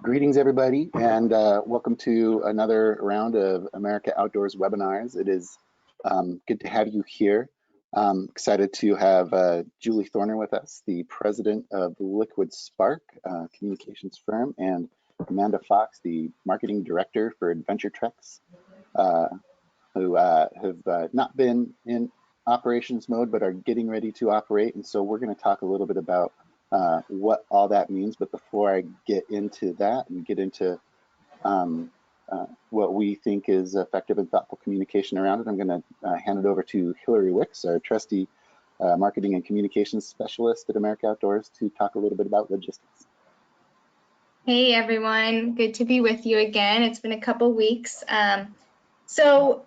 Greetings, everybody, and welcome to another round of America Outdoors webinars. It is good to have you here. Excited to have Julie Thorner with us, the president of Liquid Spark communications firm, and Amanda Fox, the marketing director for Adventure Treks, who have not been in operations mode but are getting ready to operate. And so we're going to talk a little bit about what all that means. But before I get into that and get into what we think is effective and thoughtful communication around it, I'm going to hand it over to Hillary Wicks, our trusty marketing and communications specialist at America Outdoors, to talk a little bit about logistics. Hey everyone, good to be with you again. It's been a couple weeks. So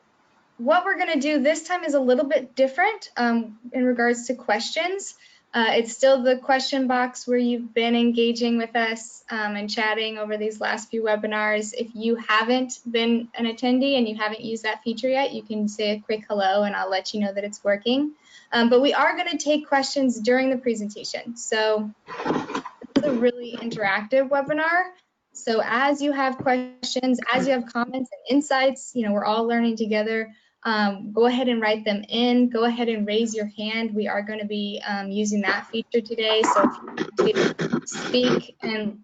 what we're going to do this time is a little bit different in regards to questions. It's still the question box where you've been engaging with us and chatting over these last few webinars. If you haven't been an attendee and you haven't used that feature yet, you can say a quick hello and I'll let you know that it's working. But we are going to take questions during the presentation. So this is a really interactive webinar. So as you have questions, as you have comments and insights, we're all learning together. Go ahead and write them in. Go ahead and raise your hand. We are going to be using that feature today. So if you want to speak and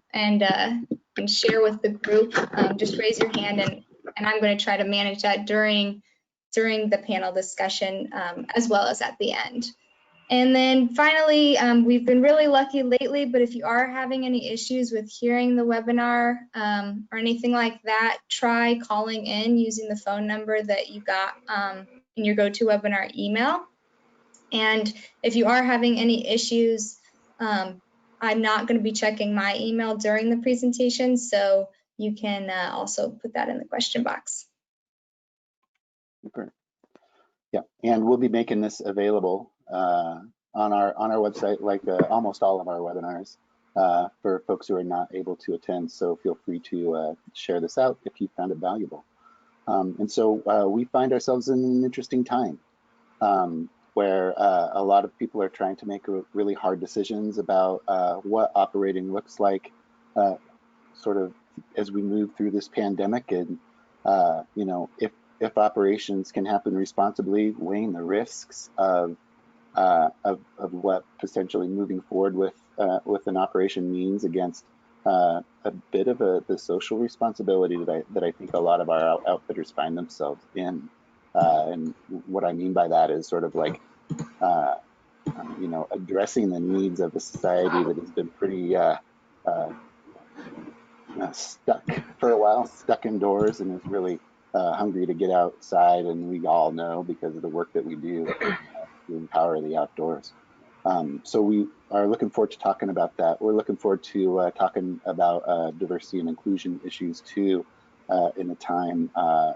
share with the group, just raise your hand, and I'm going to try to manage that during the panel discussion as well as at the end. And then finally, we've been really lucky lately, but if you are having any issues with hearing the webinar or anything like that, try calling in using the phone number that you got in your GoToWebinar email. And if you are having any issues, I'm not going to be checking my email during the presentation, so you can also put that in the question box. Super. Yeah, and we'll be making this available on our website, like almost all of our webinars, for folks who are not able to attend. So feel free to share this out if you found it valuable. And so we find ourselves in an interesting time where a lot of people are trying to make really hard decisions about what operating looks like, sort of as we move through this pandemic, and if operations can happen responsibly, weighing the risks of what potentially moving forward with an operation means against a bit of the social responsibility that I think a lot of our outfitters find themselves in. And what I mean by that is sort of like addressing the needs of a society that has been pretty stuck for a while, stuck indoors, and is really hungry to get outside. And we all know, because of the work that we do, to empower the outdoors. So we are looking forward to talking about that. We're looking forward to talking about diversity and inclusion issues too, in a time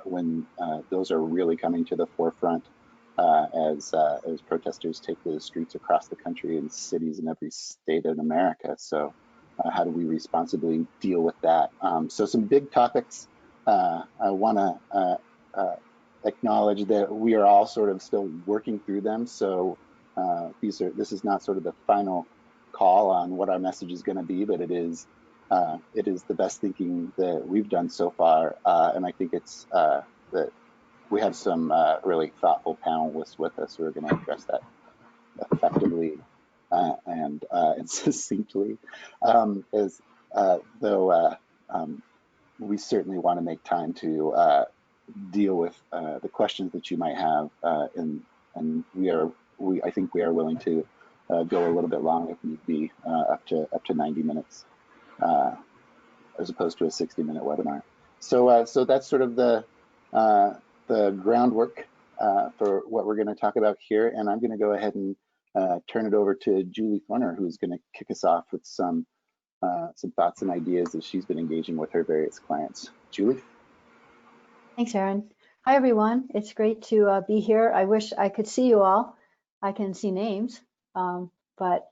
when those are really coming to the forefront as protesters take the streets across the country and cities in every state in America. So how do we responsibly deal with that? So some big topics. I want to acknowledge that we are all sort of still working through them. So this is not sort of the final call on what our message is going to be, but it is the best thinking that we've done so far. And I think it's that we have some really thoughtful panelists with us who are going to address that effectively and succinctly, though we certainly want to make time to deal with the questions that you might have, and I think we are willing to go a little bit long if need be, up to 90 minutes, as opposed to a 60-minute webinar. So that's sort of the groundwork for what we're going to talk about here, and I'm going to go ahead and turn it over to Julie Thorner, who's going to kick us off with some thoughts and ideas as she's been engaging with her various clients. Julie? Thanks, Aaron. Hi, everyone. It's great to be here. I wish I could see you all. I can see names, but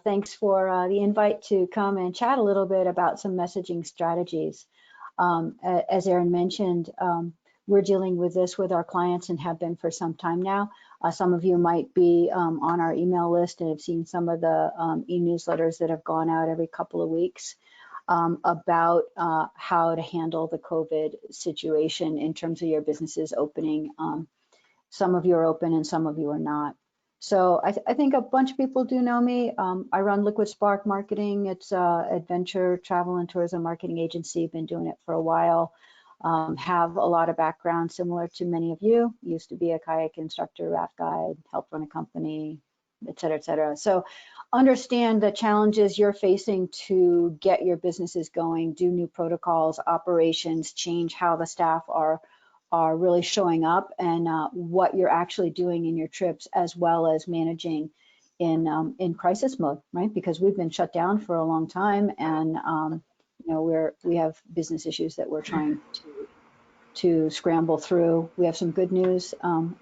thanks for the invite to come and chat a little bit about some messaging strategies. As Aaron mentioned, we're dealing with this with our clients and have been for some time now. Some of you might be on our email list and have seen some of the e-newsletters that have gone out every couple of weeks about how to handle the COVID situation in terms of your businesses opening. Some of you are open and some of you are not. So I think a bunch of people do know me. I run Liquid Spark Marketing. It's an adventure, travel, and tourism marketing agency. Been doing it for a while. Have a lot of background similar to many of you. Used to be a kayak instructor, raft guide, helped run a company, et cetera, et cetera. So understand the challenges you're facing to get your businesses going, do new protocols, operations, change how the staff are really showing up, and what you're actually doing in your trips, as well as managing in crisis mode, right? Because we've been shut down for a long time, and you know, we have business issues that we're trying to scramble through. We have some good news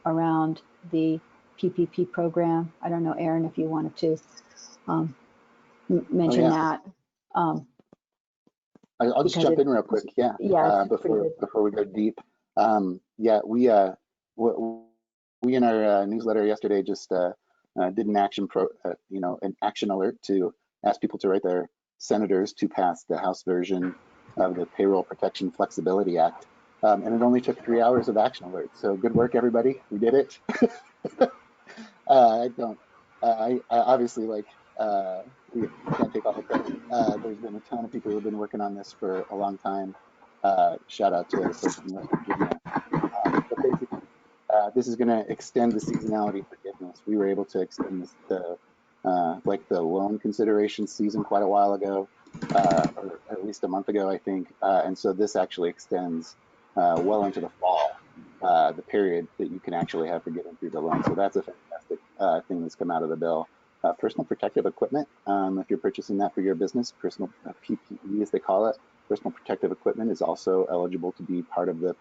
around the PPP program. I don't know, Aaron, if you wanted to mention that. I'll just jump in real quick. Yeah. Before we go deep. Yeah, we in our newsletter yesterday just did an action an action alert to ask people to write their senators to pass the House version of the Payroll Protection Flexibility Act, and it only took 3 hours of action alert. So good work, everybody. We did it. I obviously, like, we can't take all the credit. There's been a ton of people who have been working on this for a long time. Shout out to the folks in West Virginia. But basically, this is going to extend the seasonality forgiveness. We were able to extend this to like the loan consideration season quite a while ago, or at least a month ago, I think. And so this actually extends well into the fall, the period that you can actually have forgiven through the loan. So that's a fantastic thing that's come out of the bill. Personal protective equipment, if you're purchasing that for your business, personal PPE as they call it, personal protective equipment is also eligible to be part of the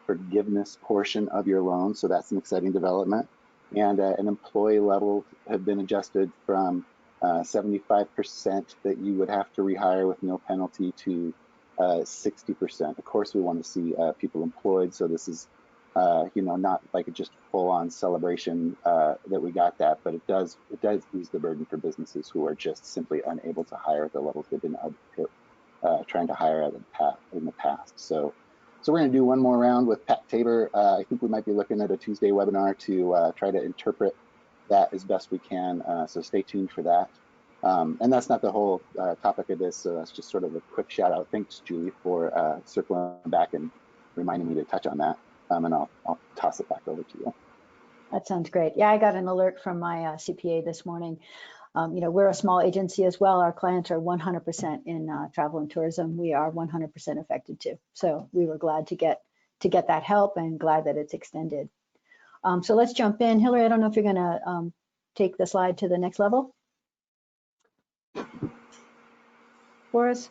forgiveness portion of your loan. So that's an exciting development. And an employee level have been adjusted from 75% that you would have to rehire with no penalty to 60%. Of course, we want to see people employed. So this is, not like a just full-on celebration that we got that, but it does ease the burden for businesses who are just simply unable to hire at the levels they've been trying to hire at in the past. So we're going to do one more round with Pat Tabor. I think we might be looking at a Tuesday webinar to try to interpret that as best we can. So stay tuned for that. And that's not the whole topic of this. So that's just sort of a quick shout out. Thanks, Julie, for circling back and reminding me to touch on that. And I'll toss it back over to you. That sounds great. Yeah, I got an alert from my CPA this morning. We're a small agency as well. Our clients are 100% in travel and tourism. We are 100% affected too. So we were glad to get that help and glad that it's extended. So let's jump in. Hillary, I don't know if you're going to take the slide to the next level for us.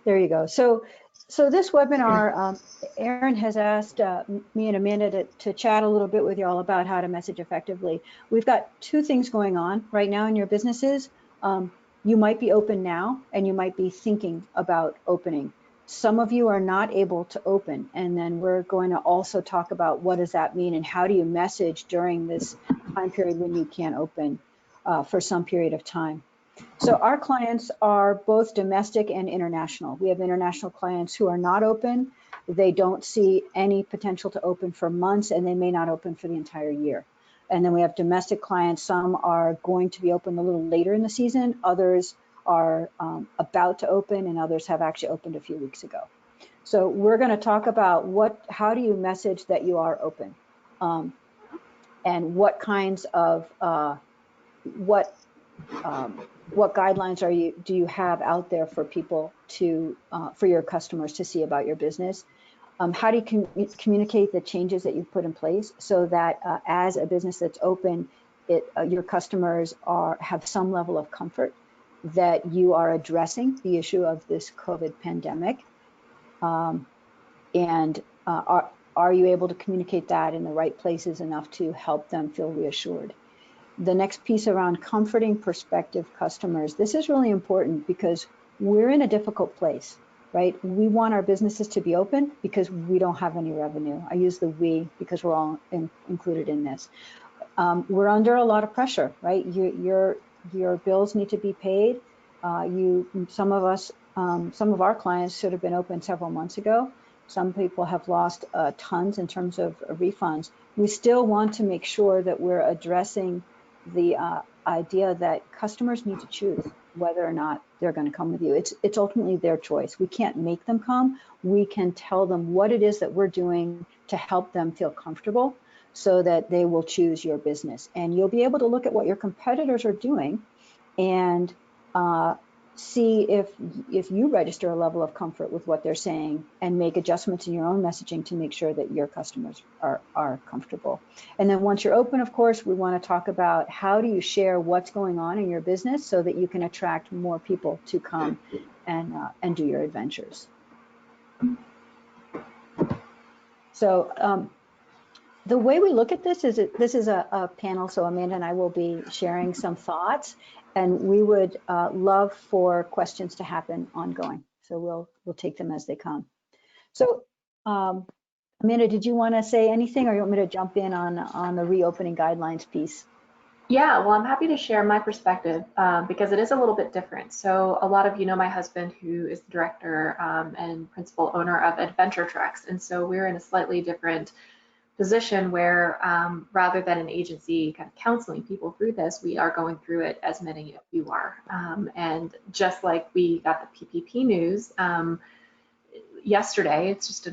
There you go. So this webinar, Aaron has asked me and Amanda to chat a little bit with you all about how to message effectively. We've got two things going on right now in your businesses. You might be open now and you might be thinking about opening. Some of you are not able to open, and then we're going to also talk about what does that mean and how do you message during this time period when you can't open for some period of time. So our clients are both domestic and international. We have international clients who are not open. They don't see any potential to open for months, and they may not open for the entire year. And then we have domestic clients. Some are going to be open a little later in the season. Others are about to open, and others have actually opened a few weeks ago. So we're going to talk about how do you message that you are open, and what kinds of what guidelines do you have out there for people for your customers to see about your business? How do you communicate the changes that you've put in place so that as a business that's open, your customers have some level of comfort that you are addressing the issue of this COVID pandemic? And are you able to communicate that in the right places enough to help them feel reassured? The next piece around comforting prospective customers. This is really important because we're in a difficult place. right? We want our businesses to be open because we don't have any revenue. I use the we because we're all included in this. We're under a lot of pressure, right? Your bills need to be paid. Some of our clients should have been open several months ago. Some people have lost tons in terms of refunds. We still want to make sure that we're addressing the idea that customers need to choose whether or not they're going to come with you. It's ultimately their choice. We can't make them come. We can tell them what it is that we're doing to help them feel comfortable so that they will choose your business. And you'll be able to look at what your competitors are doing and see if you register a level of comfort with what they're saying and make adjustments in your own messaging to make sure that your customers are comfortable. And then once you're open, of course, we want to talk about how do you share what's going on in your business so that you can attract more people to come and do your adventures. So the way we look at this is this is a panel, so Amanda and I will be sharing some thoughts, and we would love for questions to happen ongoing. So we'll take them as they come. So Amanda, did you want to say anything, or you want me to jump in on the reopening guidelines piece? Yeah, well, I'm happy to share my perspective because it is a little bit different. So a lot of you know my husband, who is the director and principal owner of Adventure Treks, and so we're in a slightly different position where rather than an agency kind of counseling people through this, we are going through it as many of you are. And just like we got the PPP news yesterday, it's just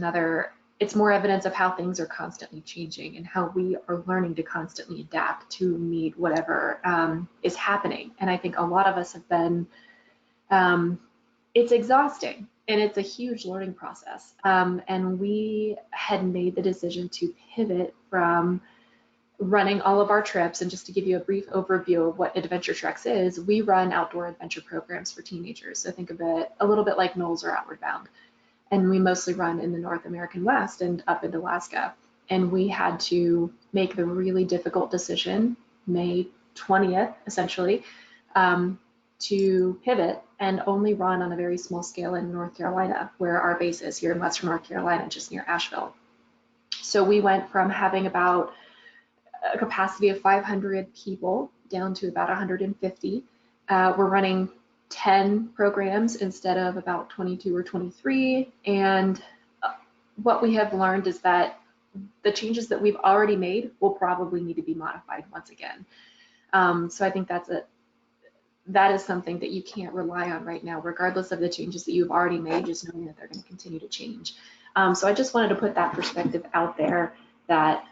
it's more evidence of how things are constantly changing and how we are learning to constantly adapt to meet whatever is happening. And I think a lot of us have been, it's exhausting. And it's a huge learning process. And we had made the decision to pivot from running all of our trips. And just to give you a brief overview of what Adventure Treks is, we run outdoor adventure programs for teenagers. So think of it a little bit like Knowles or Outward Bound. And we mostly run in the North American West and up into Alaska. And we had to make the really difficult decision, May 20th, essentially, to pivot and only run on a very small scale in North Carolina, where our base is here in Western North Carolina, just near Asheville. So we went from having about a capacity of 500 people down to about 150. We're running 10 programs instead of about 22 or 23. And what we have learned is that the changes that we've already made will probably need to be modified once again. So I think that is something that you can't rely on right now, regardless of the changes that you've already made, just knowing that they're going to continue to change. So I just wanted to put that perspective out there, that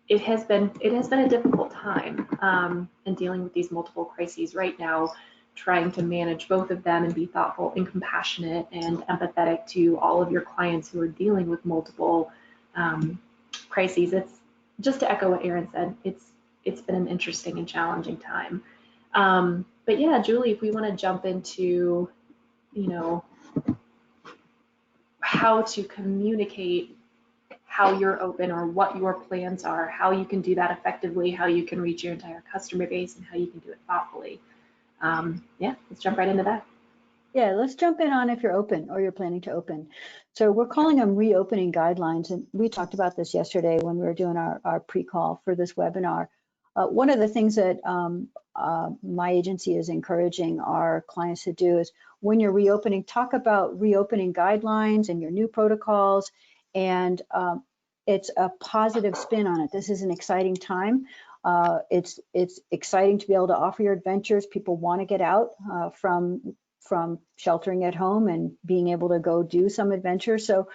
it has been a difficult time in dealing with these multiple crises right now, trying to manage both of them and be thoughtful and compassionate and empathetic to all of your clients who are dealing with multiple crises. It's just to echo what Erin said, it's been an interesting and challenging time. But yeah, Julie, if we want to jump into, how to communicate how you're open or what your plans are, how you can do that effectively, how you can reach your entire customer base, and how you can do it thoughtfully. Yeah, let's jump right into that. Yeah, let's jump in on if you're open or you're planning to open. So we're calling them reopening guidelines. And we talked about this yesterday when we were doing our pre-call for this webinar. One of the things that my agency is encouraging our clients to do is when you're reopening, talk about reopening guidelines and your new protocols, and it's a positive spin on it. This is an exciting time. It's exciting to be able to offer your adventures. People want to get out from sheltering at home and being able to go do some adventures. So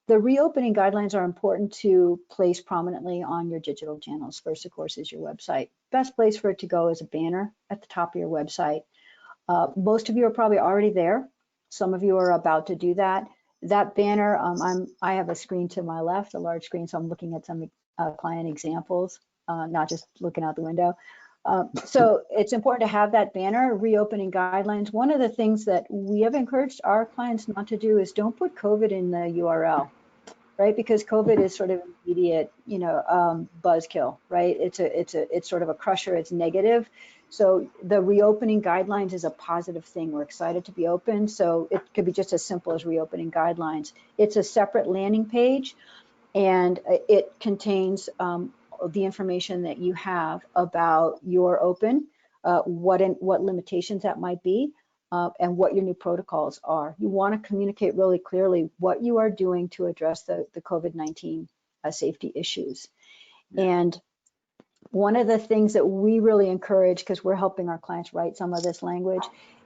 the reopening guidelines are important to place prominently on your digital channels. First, of course, is your website. Best place for it to go is a banner at the top of your website. Most of you are probably already there. Some of you are about to do that. That banner, I have a screen to my left, a large screen, so I'm looking at some client examples, not just looking out the window. So it's important to have that banner, reopening guidelines. One of the things that we have encouraged our clients not to do is don't put COVID in the URL, right? Because COVID is sort of immediate, buzzkill, right? It's sort of a crusher, it's negative. So the reopening guidelines is a positive thing. We're excited to be open. So it could be just as simple as reopening guidelines. It's a separate landing page, and it contains the information that you have about your open, what limitations that might be, and what your new protocols are. You want to communicate really clearly what you are doing to address the COVID-19 safety issues. And one of the things that we really encourage, because we're helping our clients write some of this language,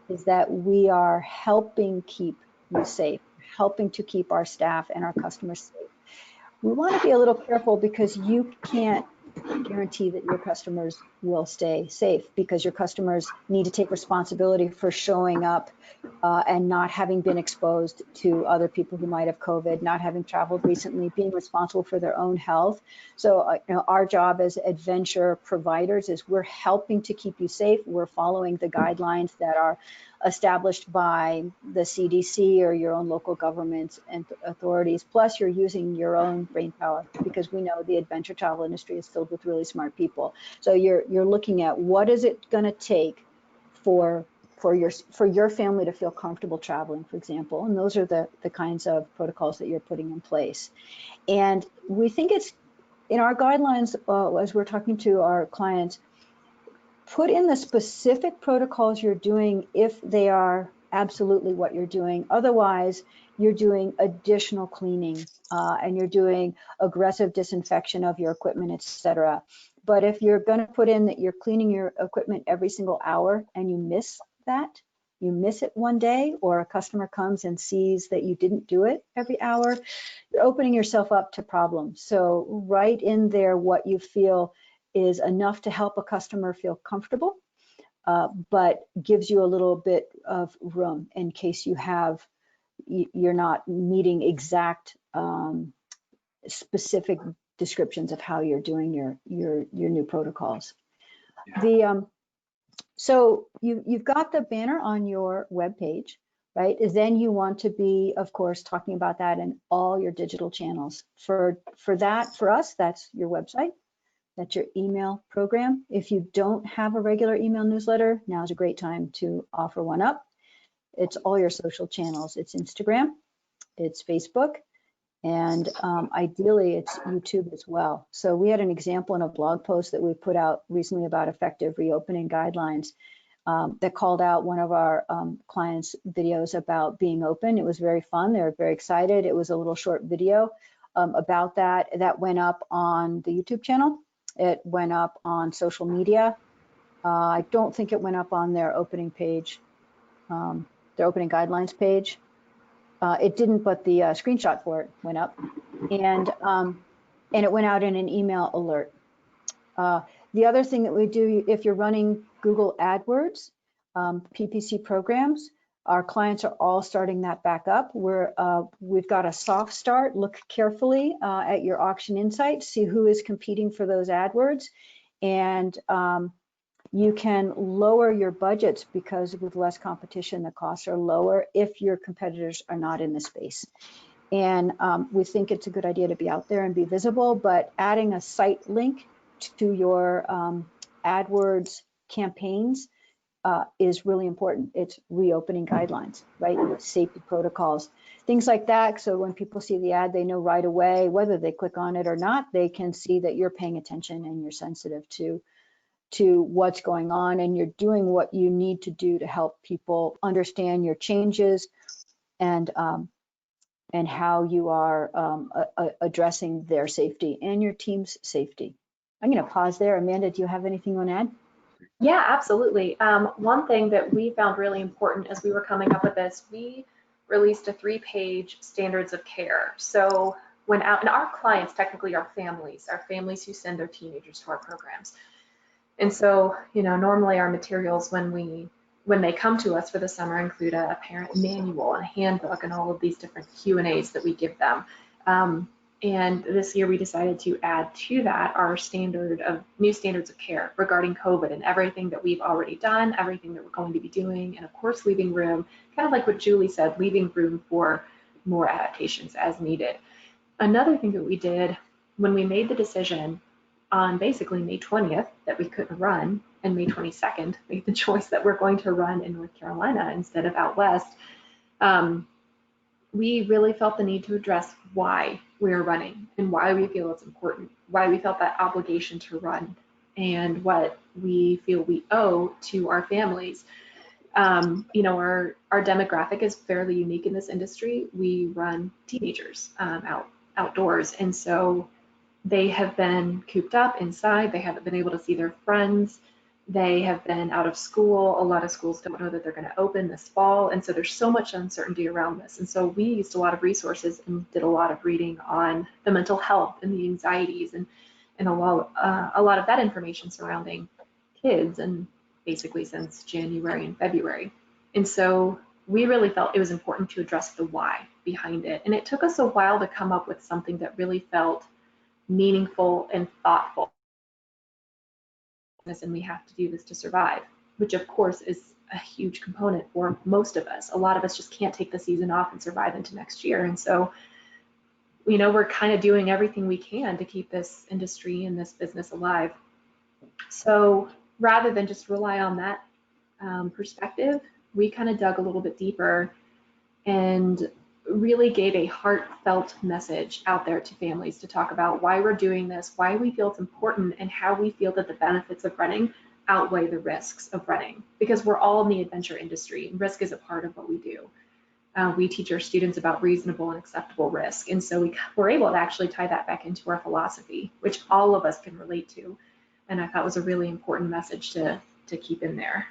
is that we are helping keep you safe, helping to keep our staff and our customers safe. We want to be a little careful because you can't guarantee that your customers will stay safe, because your customers need to take responsibility for showing up and not having been exposed to other people who might have COVID, not having traveled recently, being responsible for their own health. So our job as adventure providers is we're helping to keep you safe. We're following the guidelines that are established by the CDC or your own local governments and authorities. Plus, you're using your own brain power, because we know the adventure travel industry is filled with really smart people. So you're looking at what is it going to take for your family to feel comfortable traveling, for example, and those are the kinds of protocols that you're putting in place. And we think it's in our guidelines, as we're talking to our clients, put in the specific protocols you're doing if they are absolutely what you're doing. Otherwise, you're doing additional cleaning and you're doing aggressive disinfection of your equipment, etc. But if you're going to put in that you're cleaning your equipment every single hour and you miss that, you miss it one day, or a customer comes and sees that you didn't do it every hour, you're opening yourself up to problems. So write in there what you feel is enough to help a customer feel comfortable, but gives you a little bit of room in case you're not meeting exact specific descriptions of how you're doing your new protocols. Yeah. So you've got the banner on your web page, right? Then you want to be, of course, talking about that in all your digital channels. For us, that's your website. That's your email program. If you don't have a regular email newsletter, now's a great time to offer one up. It's all your social channels. It's Instagram, it's Facebook, and ideally it's YouTube as well. So we had an example in a blog post that we put out recently about effective reopening guidelines that called out one of our clients' videos about being open. It was very fun. They were very excited. It was a little short video about that. That went up on the YouTube channel. It went up on social media. I don't think it went up on their opening page, their opening guidelines page. It didn't, but the screenshot for it went up, and it went out in an email alert. The other thing that we do, if you're running Google AdWords, PPC programs, our clients are all starting that back up. We've got a soft start. Look carefully at your auction insights, see who is competing for those AdWords, and you can lower your budgets because with less competition, the costs are lower if your competitors are not in the space. And we think it's a good idea to be out there and be visible, but adding a site link to your AdWords campaigns is really important. It's reopening guidelines, right? Safety protocols, things like that. So when people see the ad, they know right away, whether they click on it or not, they can see that you're paying attention and you're sensitive to what's going on, and you're doing what you need to do to help people understand your changes and how you are addressing their safety and your team's safety. I'm going to pause there. Amanda, do you have anything you want to add? Yeah, absolutely. One thing that we found really important as we were coming up with this, we released a 3-page standards of care. So and our clients technically are families who send their teenagers to our programs. And so, normally our materials when they come to us for the summer include a parent manual and a handbook and all of these different Q&As that we give them. And this year we decided to add to that our new standards of care regarding COVID and everything that we've already done, everything that we're going to be doing, and of course leaving room, kind of like what Julie said, leaving room for more adaptations as needed. Another thing that we did when we made the decision on basically May 20th that we couldn't run, and May 22nd made the choice that we're going to run in North Carolina instead of out west, we really felt the need to address why we are running and why we feel it's important, why we felt that obligation to run, and what we feel we owe to our families. You know, our demographic is fairly unique in this industry. We run teenagers outdoors, and so they have been cooped up inside. They haven't been able to see their friends. They have been out of school. A lot of schools don't know that they're going to open this fall, and so there's so much uncertainty around this. And so we used a lot of resources and did a lot of reading on the mental health and the anxieties and a lot of that information surrounding kids, and basically since January and February. And so we really felt it was important to address the why behind it. And it took us a while to come up with something that really felt meaningful and thoughtful. And we have to do this to survive, which of course is a huge component for most of us. A lot of us just can't take the season off and survive into next year. And so, you know, we're kind of doing everything we can to keep this industry and this business alive. So rather than just rely on that perspective, we kind of dug a little bit deeper and really gave a heartfelt message out there to families to talk about why we're doing this, why we feel it's important, and how we feel that the benefits of running outweigh the risks of running, because we're all in the adventure industry and risk is a part of what we do. We teach our students about reasonable and acceptable risk, and so we're able to actually tie that back into our philosophy, which all of us can relate to, and I thought was a really important message to keep in there.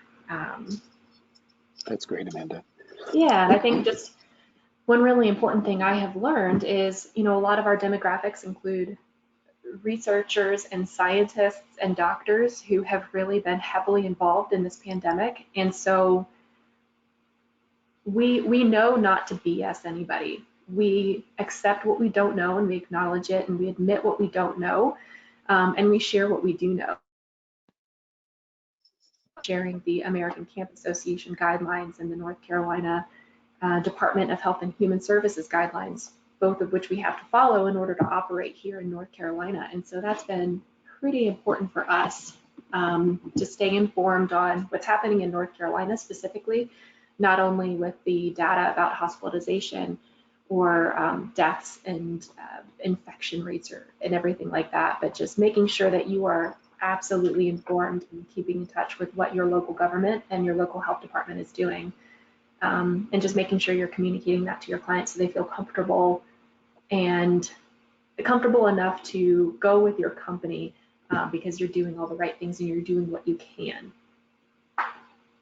That's great, Amanda. Yeah, and I think just one really important thing I have learned is, you know, a lot of our demographics include researchers and scientists and doctors who have really been heavily involved in this pandemic. And so we know not to BS anybody. We accept what we don't know and we acknowledge it, and we admit what we don't know, and we share what we do know. Sharing the American Camp Association guidelines and the North Carolina Department of Health and Human Services guidelines, both of which we have to follow in order to operate here in North Carolina. And so that's been pretty important for us to stay informed on what's happening in North Carolina specifically, not only with the data about hospitalization or deaths and infection rates and everything like that, but just making sure that you are absolutely informed and keeping in touch with what your local government and your local health department is doing. And just making sure you're communicating that to your clients so they feel comfortable and comfortable enough to go with your company because you're doing all the right things and you're doing what you can.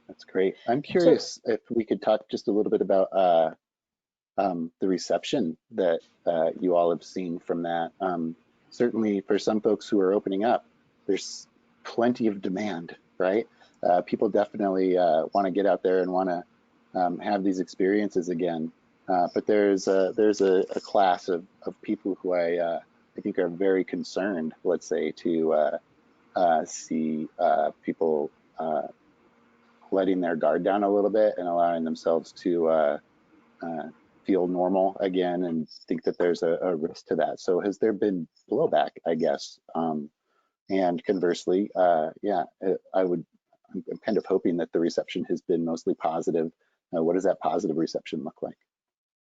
That's great. I'm curious if we could talk just a little bit about the reception that you all have seen from that. Certainly for some folks who are opening up, there's plenty of demand, right? People definitely want to get out there and want to have these experiences again. But there's a class of people who I think are very concerned, let's say, to see people letting their guard down a little bit and allowing themselves to feel normal again and think that there's a risk to that. So has there been blowback, I guess? And conversely, yeah, I'm kind of hoping that the reception has been mostly positive. What does that positive reception look like?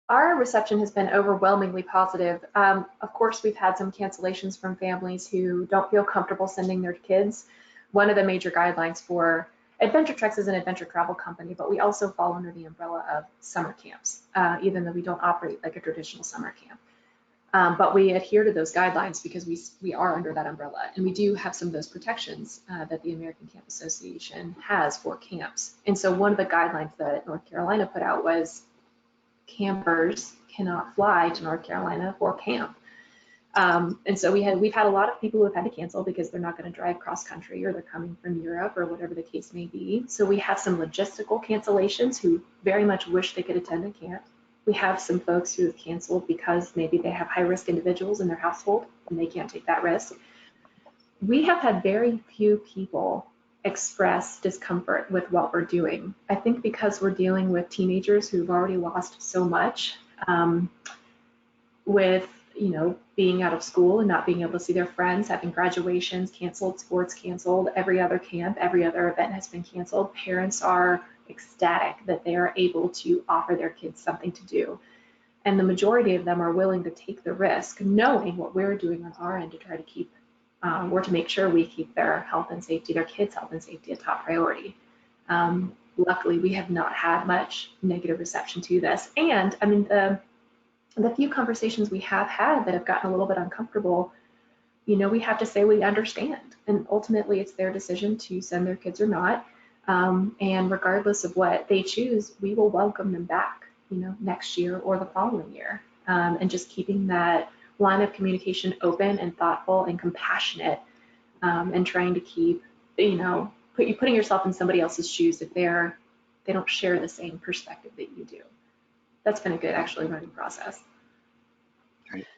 Our reception has been overwhelmingly positive. Of course, we've had some cancellations from families who don't feel comfortable sending their kids. One of the major guidelines for Adventure Treks is an adventure travel company, but we also fall under the umbrella of summer camps, even though we don't operate like a traditional summer camp. But we adhere to those guidelines because we are under that umbrella, and we do have some of those protections that the American Camp Association has for camps. And so one of the guidelines that North Carolina put out was campers cannot fly to North Carolina for camp. And so we've had a lot of people who have had to cancel because they're not going to drive cross country, or they're coming from Europe, or whatever the case may be. So we have some logistical cancellations who very much wish they could attend a camp. We have some folks who have canceled because maybe they have high-risk individuals in their household and they can't take that risk. We have had very few people express discomfort with what we're doing. I think because we're dealing with teenagers who've already lost so much with, you know, being out of school and not being able to see their friends, having graduations canceled, sports canceled, every other camp, every other event has been canceled. Parents are ecstatic that they are able to offer their kids something to do. And the majority of them are willing to take the risk, knowing what we're doing on our end to try to keep, or to make sure we keep their health and safety, their kids' health and safety a top priority. Luckily, we have not had much negative reception to this. And I mean, the few conversations we have had that have gotten a little bit uncomfortable, you know, we have to say we understand. And ultimately, it's their decision to send their kids or not. And regardless of what they choose, we will welcome them back, you know, next year or the following year. And just keeping that line of communication open and thoughtful and compassionate, and trying to keep, you know, putting yourself in somebody else's shoes if they don't share the same perspective that you do. That's been a good, actually, learning process.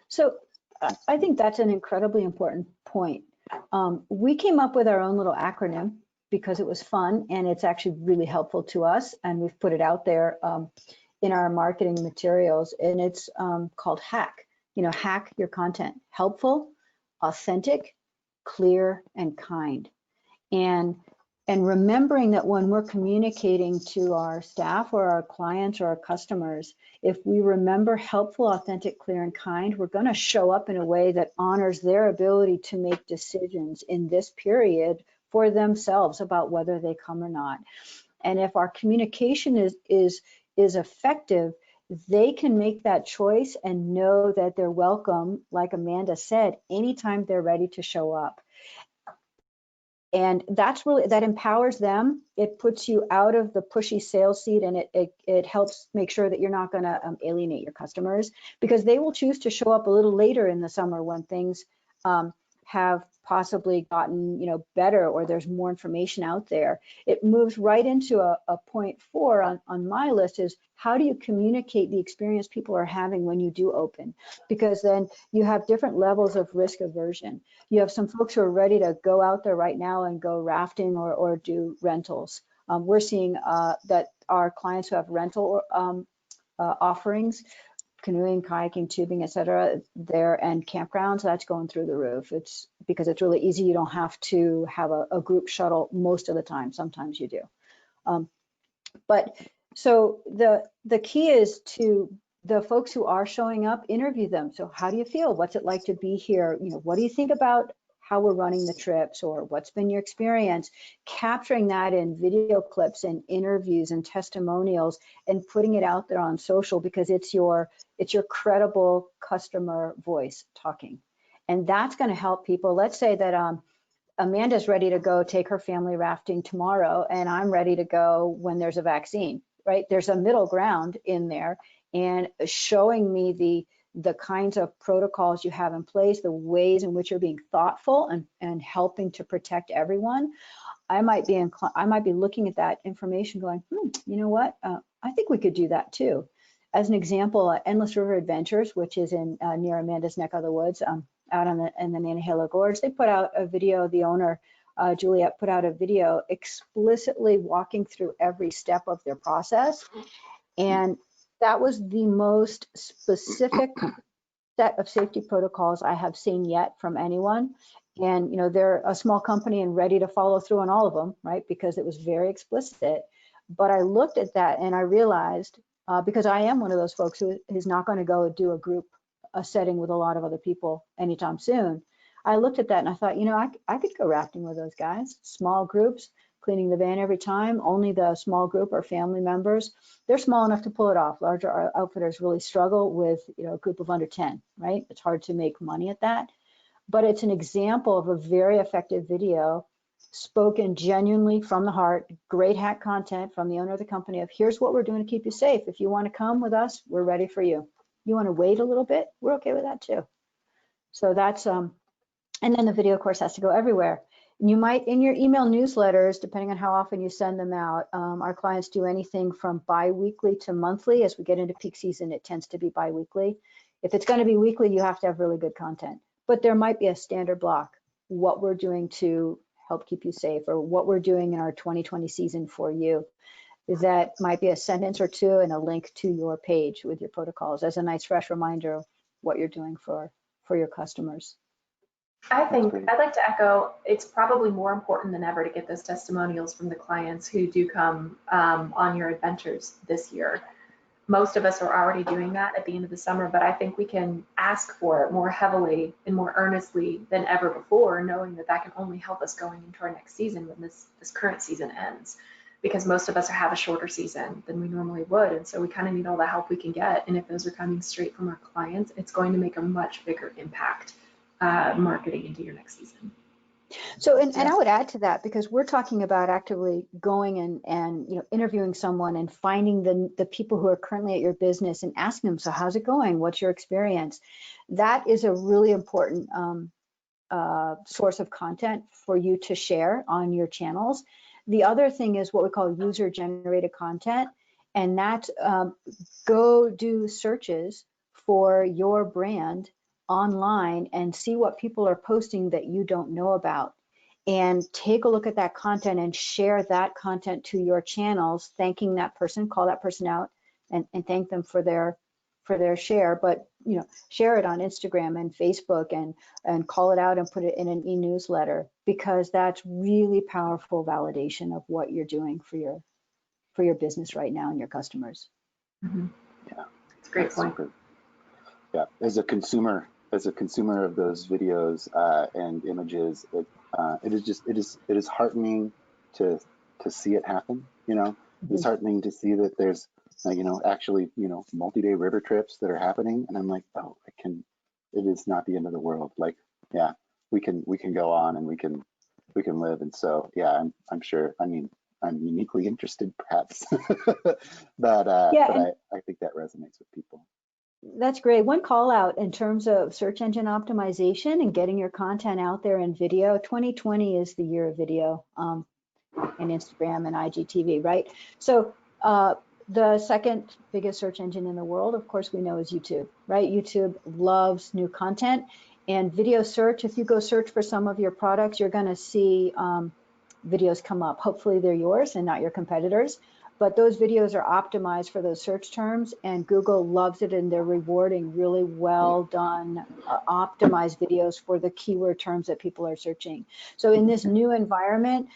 So I think that's an incredibly important point. We came up with our own little acronym because it was fun and it's actually really helpful to us, and we've put it out there in our marketing materials, and it's called HACK. You know, hack your content: helpful, authentic, clear, and kind. And remembering that when we're communicating to our staff or our clients or our customers, if we remember helpful, authentic, clear, and kind, we're going to show up in a way that honors their ability to make decisions in this period for themselves about whether they come or not. And if our communication is effective, they can make that choice and know that they're welcome, like Amanda said, anytime they're ready to show up. And that's really, that empowers them. It puts you out of the pushy sales seat, and it helps make sure that you're not going to alienate your customers, because they will choose to show up a little later in the summer when things have possibly gotten, you know, better, or there's more information out there. It moves right into a point 4 on my list, is how do you communicate the experience people are having when you do open? Because then you have different levels of risk aversion. You have some folks who are ready to go out there right now and go rafting or do rentals. We're seeing that our clients who have rental offerings, canoeing, kayaking, tubing, etc., there, and campgrounds, that's going through the roof. It's because it's really easy. You don't have to have a group shuttle most of the time. Sometimes you do. But so the key is to the folks who are showing up, interview them. So how do you feel? What's it like to be here? You know, what do you think about how we're running the trips, or what's been your experience? Capturing that in video clips and interviews and testimonials, and putting it out there on social, because it's your credible customer voice talking. And that's going to help people. Let's say that Amanda's ready to go take her family rafting tomorrow, and I'm ready to go when there's a vaccine, right? There's a middle ground in there, and showing me the kinds of protocols you have in place, the ways in which you're being thoughtful and helping to protect everyone. I might be looking at that information going, you know what? I think we could do that too. As an example, Endless River Adventures, which is in near Amanda's neck of the woods, out in the Nantahala Gorge, they put out a video. The owner, Juliet, put out a video explicitly walking through every step of their process, and that was the most specific set of safety protocols I have seen yet from anyone. And you know, they're a small company and ready to follow through on all of them, right? Because it was very explicit. But I looked at that and I realized, because I am one of those folks who is not going to go do a setting with a lot of other people anytime soon. I looked at that and I thought, you know, I could go rafting with those guys. Small groups, cleaning the van every time. Only the small group are family members. They're small enough to pull it off. Larger outfitters really struggle with, you know, a group of under 10, right? It's hard to make money at that. But it's an example of a very effective video, spoken genuinely from the heart, great hack content from the owner of the company of, here's what we're doing to keep you safe. If you want to come with us, we're ready for you. You want to wait a little bit? We're okay with that too. So that's, and then the video, of course, has to go everywhere. And you might, in your email newsletters, depending on how often you send them out, our clients do anything from bi-weekly to monthly. As we get into peak season, it tends to be bi-weekly. If it's going to be weekly, you have to have really good content. But there might be a standard block, what we're doing to help keep you safe, or what we're doing in our 2020 season for you. That might be a sentence or two and a link to your page with your protocols as a nice fresh reminder of what you're doing for your customers. I think I'd like to echo, it's probably more important than ever to get those testimonials from the clients who do come on your adventures this year. Most of us are already doing that at the end of the summer, but I think we can ask for it more heavily and more earnestly than ever before, knowing that that can only help us going into our next season when this current season ends, because most of us have a shorter season than we normally would. And so we kind of need all the help we can get. And if those are coming straight from our clients, it's going to make a much bigger impact marketing into your next season. So, and I would add to that, because we're talking about actively going and interviewing someone and finding the people who are currently at your business and asking them, so how's it going? What's your experience? That is a really important source of content for you to share on your channels. The other thing is what we call user-generated content, and that's go do searches for your brand online and see what people are posting that you don't know about, and take a look at that content and share that content to your channels, thanking that person, call that person out and thank them for their share. But share it on Instagram and Facebook and call it out and put it in an e-newsletter, because that's really powerful validation of what you're doing for your business right now and your customers. Mm-hmm. Yeah, it's a great point. Super. Yeah, as a consumer of those videos and images, it is heartening to see it happen. It's heartening to see that there's actually multi-day river trips that are happening, and I'm like, oh, it is not the end of the world. Like, yeah, we can go on and we can live. And so yeah, I'm sure, I mean, I'm uniquely interested perhaps, but I think that resonates with people. That's great. One call out in terms of search engine optimization and getting your content out there in video. 2020 is the year of video and Instagram and IGTV, right? So the second biggest search engine in the world, of course, we know is YouTube, right? YouTube loves new content, and video search. If you go search for some of your products, you're going to see videos come up. Hopefully they're yours and not your competitors. But those videos are optimized for those search terms, and Google loves it, and they're rewarding really well done, optimized videos for the keyword terms that people are searching. So in this new environment,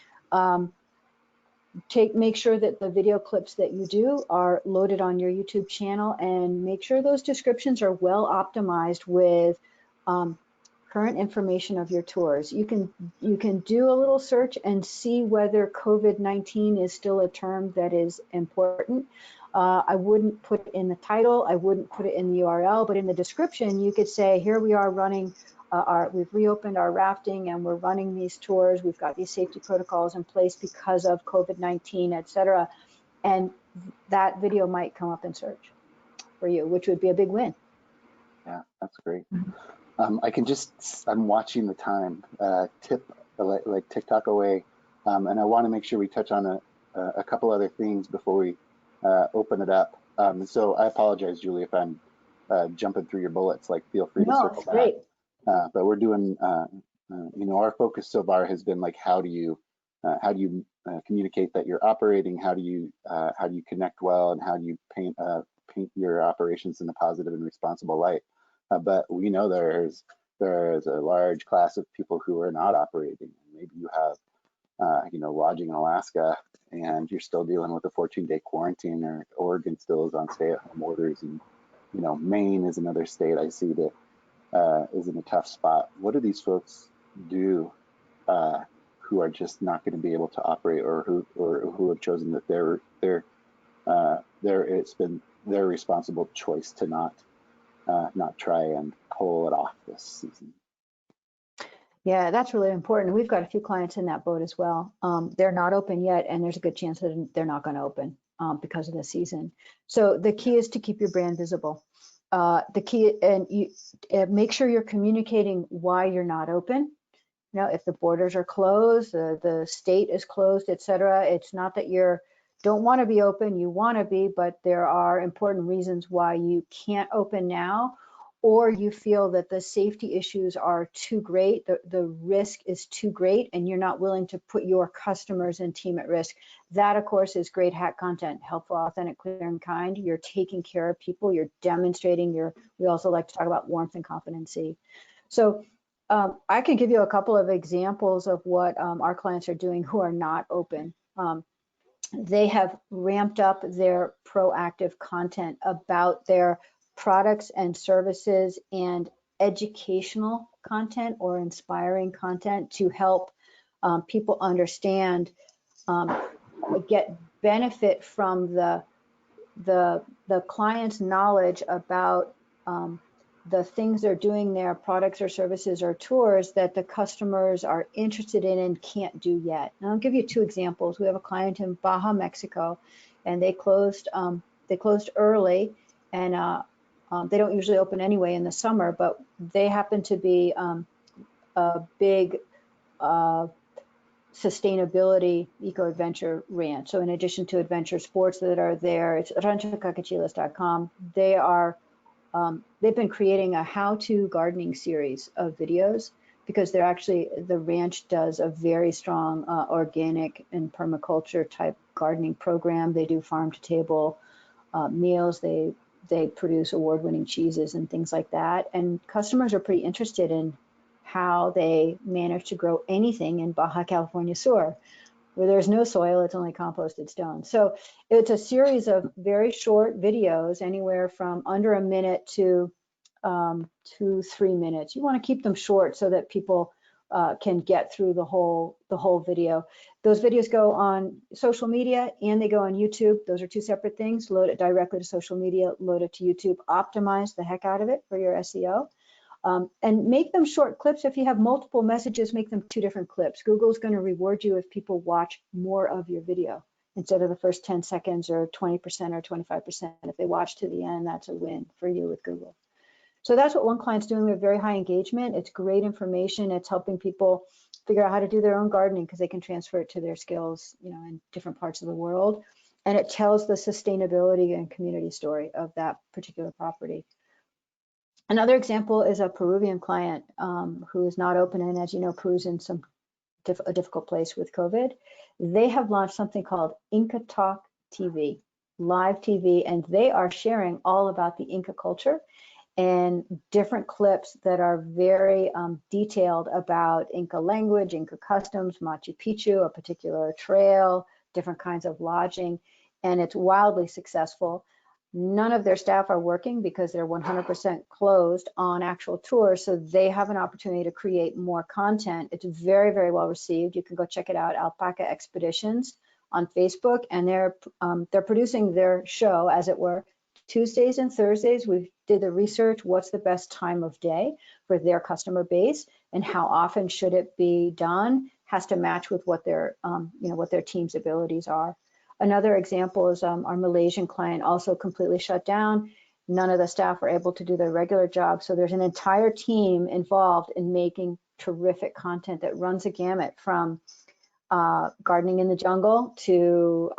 make sure that the video clips that you do are loaded on your YouTube channel, and make sure those descriptions are well optimized with current information of your tours. You can do a little search and see whether COVID-19 is still a term that is important. I wouldn't put it in the title, I wouldn't put it in the URL, but in the description you could say, here we are running we've reopened our rafting and we're running these tours. We've got these safety protocols in place because of COVID-19, etc. And that video might come up in search for you, which would be a big win. Yeah, that's great. I'm watching the time tip like TikTok away, and I want to make sure we touch on a couple other things before we open it up. So I apologize, Julie, if I'm jumping through your bullets. Like, feel free to circle back. Great. But we're doing, our focus so far has been like, how do you communicate that you're operating? How do you connect well, and how do you paint your operations in a positive and responsible light? But we know there is a large class of people who are not operating. Maybe you have, lodging in Alaska, and you're still dealing with a 14-day quarantine, or Oregon still is on stay-at-home orders, and Maine is another state I see that is in a tough spot. What do these folks do who are just not going to be able to operate, or who have chosen that it's been their responsible choice to not try and pull it off this season? Yeah, that's really important. We've got a few clients in that boat as well. They're not open yet, and there's a good chance that they're not going to open because of the season. So the key is to keep your brand visible. The key, and you make sure you're communicating why you're not open. If the borders are closed, the state is closed, etc. It's not that you don't want to be open, you want to be, but there are important reasons why you can't open now, or you feel that the safety issues are too great, the risk is too great, and you're not willing to put your customers and team at risk. That, of course, is great hack content: helpful, authentic, clear, and kind. You're taking care of people, you're demonstrating we also like to talk about warmth and competency. So I can give you a couple of examples of what our clients are doing who are not open. They have ramped up their proactive content about their products and services and educational content or inspiring content to help people understand, get benefit from the client's knowledge about the things they're doing, their products or services or tours that the customers are interested in and can't do yet. And I'll give you two examples. We have a client in Baja, Mexico, and they closed early, and they don't usually open anyway in the summer, but they happen to be a big sustainability eco-adventure ranch. So in addition to adventure sports that are there, it's ranchocacachilas.com. They are they've been creating a how-to gardening series of videos because they're actually, the ranch does a very strong organic and permaculture type gardening program. They do farm to table meals. They produce award-winning cheeses and things like that. And customers are pretty interested in how they manage to grow anything in Baja California Sur, where there's no soil, it's only composted stone. So it's a series of very short videos, anywhere from under a minute to 2-3 minutes. You want to keep them short so that people can get through the whole video. Those videos go on social media and they go on YouTube. Those are two separate things. Load it directly to social media, load it to YouTube, optimize the heck out of it for your SEO. And make them short clips. If you have multiple messages, make them 2 different clips. Google's going to reward you if people watch more of your video instead of the first 10 seconds or 20% or 25%. If they watch to the end, that's a win for you with Google. So that's what one client's doing. We have very high engagement. It's great information. It's helping people figure out how to do their own gardening because they can transfer it to their skills, in different parts of the world. And it tells the sustainability and community story of that particular property. Another example is a Peruvian client who is not open, and as you know, Peru's in a difficult place with COVID. They have launched something called Inca Talk TV, live TV, and they are sharing all about the Inca culture and different clips that are very detailed about Inca language, Inca customs, Machu Picchu, a particular trail, different kinds of lodging, and it's wildly successful. None of their staff are working because they're 100% closed on actual tours, so they have an opportunity to create more content. It's very, very well received. You can go check it out, Alpaca Expeditions on Facebook, and they're producing their show, as it were, Tuesdays and Thursdays. We did the research, what's the best time of day for their customer base, and how often should it be done, has to match with what their what their team's abilities are. Another example is our Malaysian client also completely shut down. None of the staff were able to do their regular job. So there's an entire team involved in making terrific content that runs a gamut from gardening in the jungle to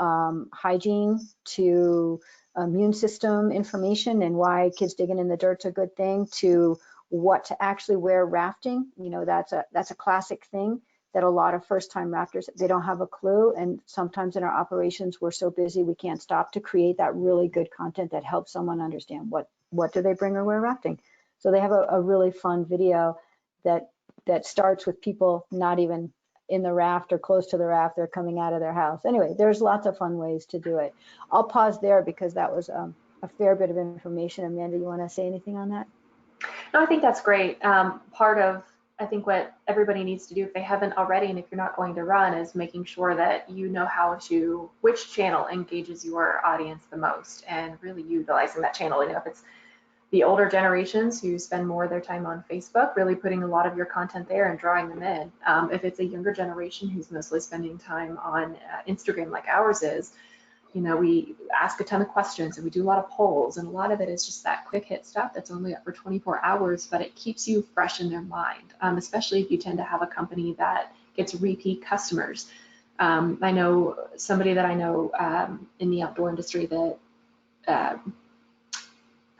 hygiene to immune system information and why kids digging in the dirt's a good thing, to what to actually wear rafting. That's a classic thing that a lot of first-time rafters, they don't have a clue. And sometimes in our operations, we're so busy, we can't stop to create that really good content that helps someone understand what do they bring or wear rafting. So they have a really fun video that starts with people not even in the raft or close to the raft, they're coming out of their house. Anyway, there's lots of fun ways to do it. I'll pause there because that was a fair bit of information. Amanda, you wanna say anything on that? No, I think that's great. Part of, I think, what everybody needs to do if they haven't already, and if you're not going to run, is making sure that you know which channel engages your audience the most, and really utilizing that channel. If it's the older generations who spend more of their time on Facebook, really putting a lot of your content there and drawing them in. If it's a younger generation who's mostly spending time on Instagram like ours is, we ask a ton of questions and we do a lot of polls, and a lot of it is just that quick hit stuff that's only up for 24 hours, but it keeps you fresh in their mind, especially if you tend to have a company that gets repeat customers. I know somebody that I know in the outdoor industry that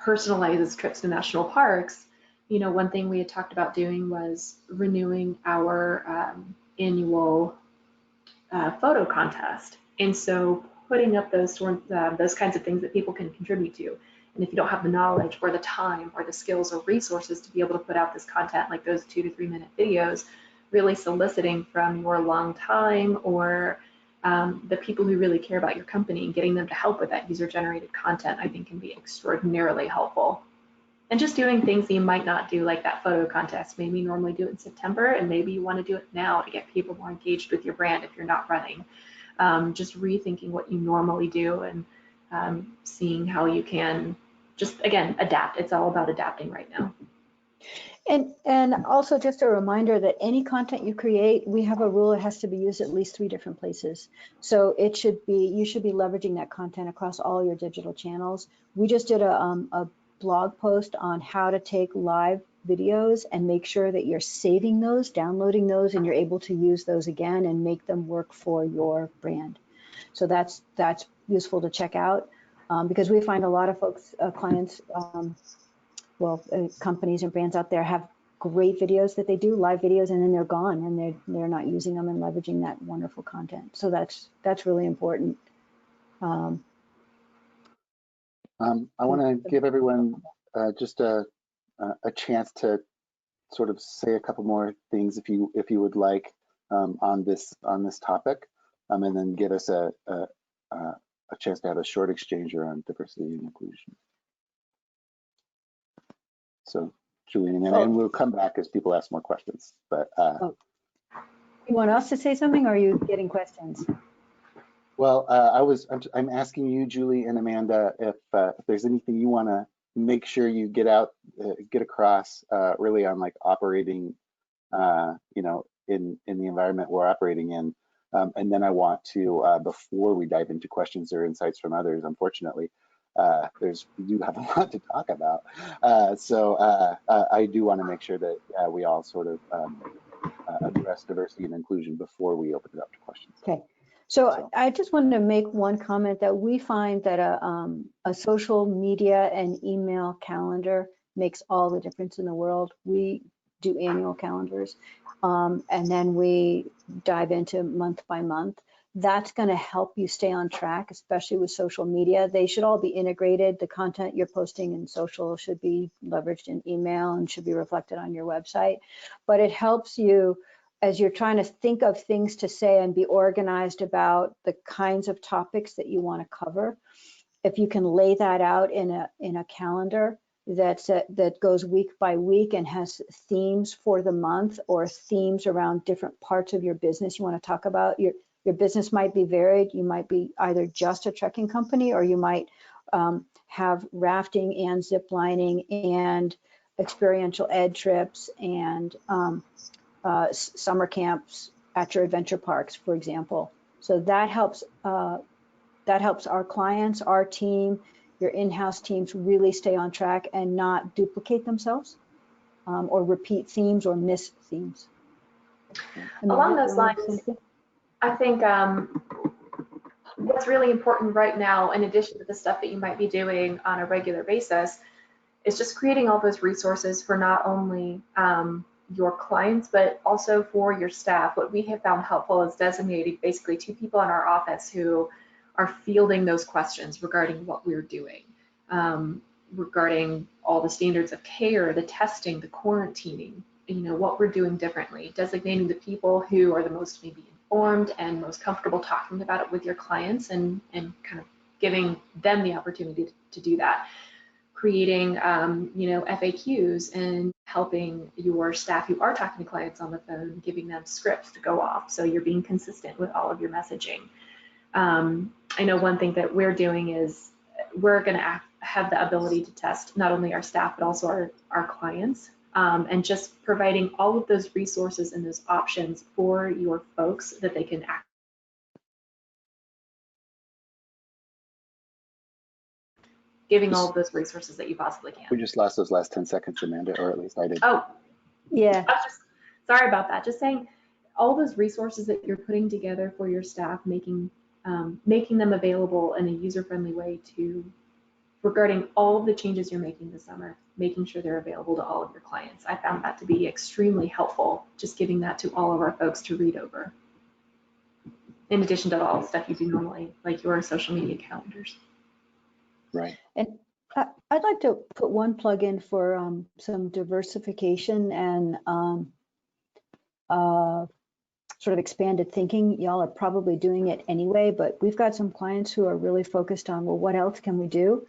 personalizes trips to national parks. One thing we had talked about doing was renewing our annual photo contest. And so putting up those kinds of things that people can contribute to. And if you don't have the knowledge or the time or the skills or resources to be able to put out this content, like those 2 to 3 minute videos, really soliciting from your long time or the people who really care about your company and getting them to help with that user-generated content, I think can be extraordinarily helpful. And just doing things that you might not do, like that photo contest. Maybe you normally do it in September, and maybe you want to do it now to get people more engaged with your brand if you're not running. Just rethinking what you normally do and seeing how you can just, again, adapt. It's all about adapting right now. And also just a reminder that any content you create, we have a rule, it has to be used at least 3 different places. So you should be leveraging that content across all your digital channels. We just did a blog post on how to take live videos and make sure that you're saving those, downloading those, and you're able to use those again and make them work for your brand. So that's useful to check out because we find a lot of folks, clients, companies and brands out there have great videos that they do, live videos, and then they're gone and they're not using them and leveraging that wonderful content. So that's really important. I want to give everyone just a chance to sort of say a couple more things if you would like on this topic, and then give us a chance to have a short exchange around diversity and inclusion. So, Julian, and we'll come back as people ask more questions. But you want us to say something, or are you getting questions? Well, I'm asking you, Julie and Amanda, if there's anything you want to make sure you get across, really on like operating, in the environment we're operating in, and then I want to, before we dive into questions or insights from others, unfortunately, we do have a lot to talk about. So I do want to make sure that we all sort of address diversity and inclusion before we open it up to questions. Okay. So I just wanted to make one comment that we find that a social media and email calendar makes all the difference in the world. We do annual calendars, and then we dive into month by month. That's going to help you stay on track, especially with social media. They should all be integrated. The content you're posting in social should be leveraged in email and should be reflected on your website. But it helps you as you're trying to think of things to say and be organized about the kinds of topics that you want to cover. If you can lay that out in a calendar that goes week by week and has themes for the month or themes around different parts of your business you want to talk about. Your business might be varied. You might be either just a trekking company, or you might have rafting and zip lining and experiential ed trips and summer camps at your adventure parks, for example. So that helps our clients, our team, your in-house teams really stay on track and not duplicate themselves or repeat themes or miss themes. Along those lines, I think what's really important right now, in addition to the stuff that you might be doing on a regular basis, is just creating all those resources for not only your clients, but also for your staff. What we have found helpful is designating basically 2 people in our office who are fielding those questions regarding what we're doing, regarding all the standards of care, the testing, the quarantining, what we're doing differently, designating the people who are the most maybe informed and most comfortable talking about it with your clients and kind of giving them the opportunity to do that. Creating, FAQs and helping your staff who are talking to clients on the phone, giving them scripts to go off. So you're being consistent with all of your messaging. I know one thing that we're doing is we're going to have the ability to test not only our staff, but also our clients, and just providing all of those resources and those options for your folks that they can act. Giving all of those resources that you possibly can. We just lost those last 10 seconds, Amanda, or at least I did. Oh, yeah. Sorry about that. Just saying all those resources that you're putting together for your staff, making them available in a user-friendly way regarding all of the changes you're making this summer, making sure they're available to all of your clients. I found that to be extremely helpful, just giving that to all of our folks to read over. In addition to all the stuff you do normally, like your social media calendars. Right. I'd like to put one plug in for some diversification and sort of expanded thinking. Y'all are probably doing it anyway, but we've got some clients who are really focused on, well, what else can we do?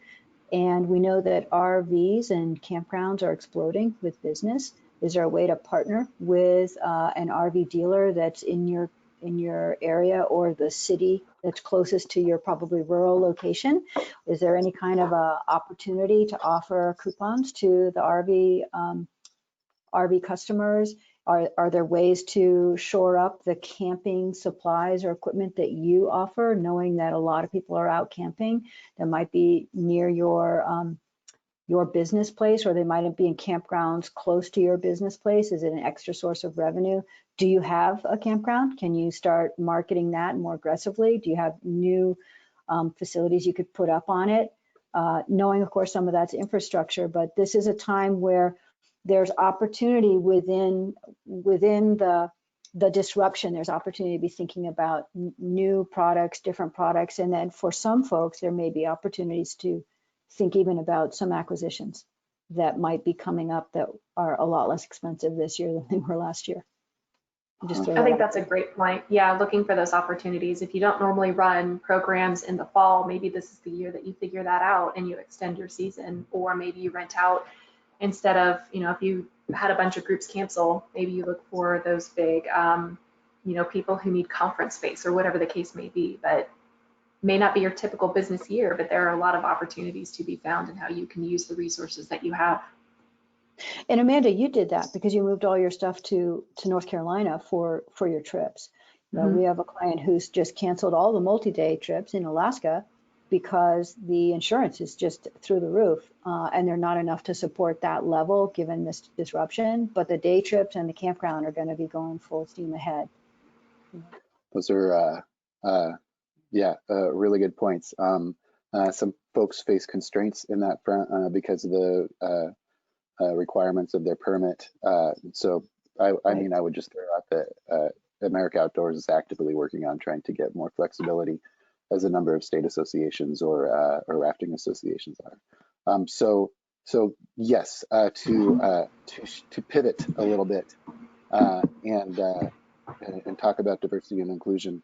And we know that RVs and campgrounds are exploding with business. Is there a way to partner with an RV dealer that's in your area or the city that's closest to your probably rural location? Is there any kind of a opportunity to offer coupons to the RV customers? Are there ways to shore up the camping supplies or equipment that you offer, knowing that a lot of people are out camping that might be near your business place, or they might be in campgrounds close to your business place? Is it an extra source of revenue? Do you have a campground? Can you start marketing that more aggressively? Do you have new facilities you could put up on it? Knowing, of course, some of that's infrastructure, but this is a time where there's opportunity within the disruption. There's opportunity to be thinking about new products, different products, and then for some folks, there may be opportunities to think even about some acquisitions that might be coming up that are a lot less expensive this year than they were last year. I think that's a great point. Yeah, looking for those opportunities. If you don't normally run programs in the fall, maybe this is the year that you figure that out and you extend your season, or maybe you rent out instead of, if you had a bunch of groups cancel, maybe you look for those big, people who need conference space or whatever the case may be. But may not be your typical business year, but there are a lot of opportunities to be found in how you can use the resources that you have. And Amanda, you did that because you moved all your stuff to North Carolina for your trips. Mm-hmm. We have a client who's just canceled all the multi-day trips in Alaska because the insurance is just through the roof, and they're not enough to support that level given this disruption. But the day trips and the campground are going to be going full steam ahead. Those are really good points. Some folks face constraints in that front because of the requirements of their permit. So I would just throw out that America Outdoors is actively working on trying to get more flexibility, as a number of state associations or rafting associations are. So yes, to pivot a little bit and talk about diversity and inclusion.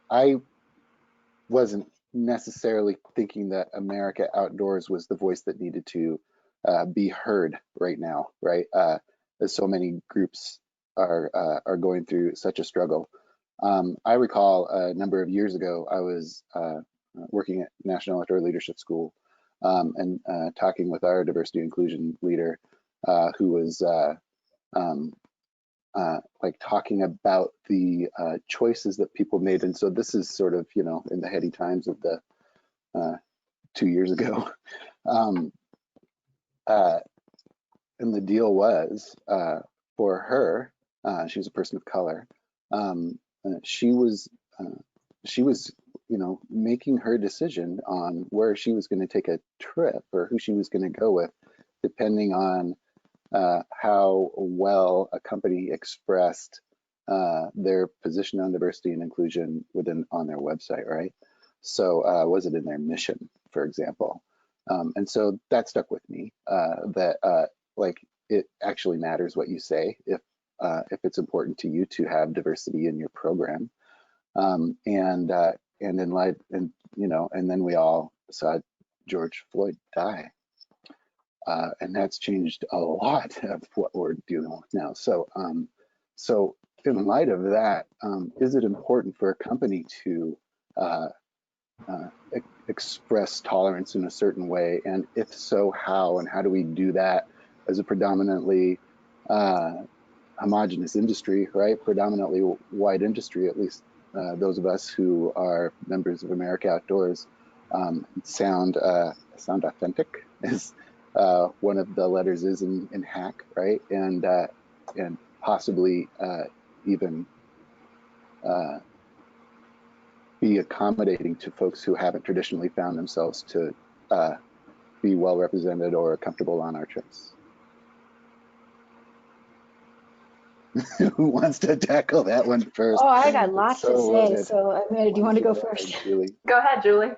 I wasn't necessarily thinking that America Outdoors was the voice that needed to be heard right now, right? As so many groups are going through such a struggle. I recall a number of years ago, I was working at National Outdoor Leadership School and talking with our diversity and inclusion leader, who was talking about the choices that people made. And so this is sort of, in the heady times of the 2 years ago. And the deal was for her, she was a person of color. She was making her decision on where she was going to take a trip or who she was going to go with, depending on how well a company expressed their position on diversity and inclusion on their website, right? So was it in their mission, for example? And so that stuck with me, that it actually matters what you say if it's important to you to have diversity in your program. And in light, and then we all saw George Floyd die. And that's changed a lot of what we're dealing with now. So in light of that, is it important for a company to express tolerance in a certain way? And if so, how? And how do we do that as a predominantly homogenous industry, right? Predominantly white industry, at least those of us who are members of America Outdoors sound authentic, as one of the letters is in hack, right? And possibly even be accommodating to folks who haven't traditionally found themselves to be well represented or comfortable on our trips. Who wants to tackle that one first? Oh, I got lots to say. loaded. So, Amanda, do you want to go first? Julie? Go ahead, Julie.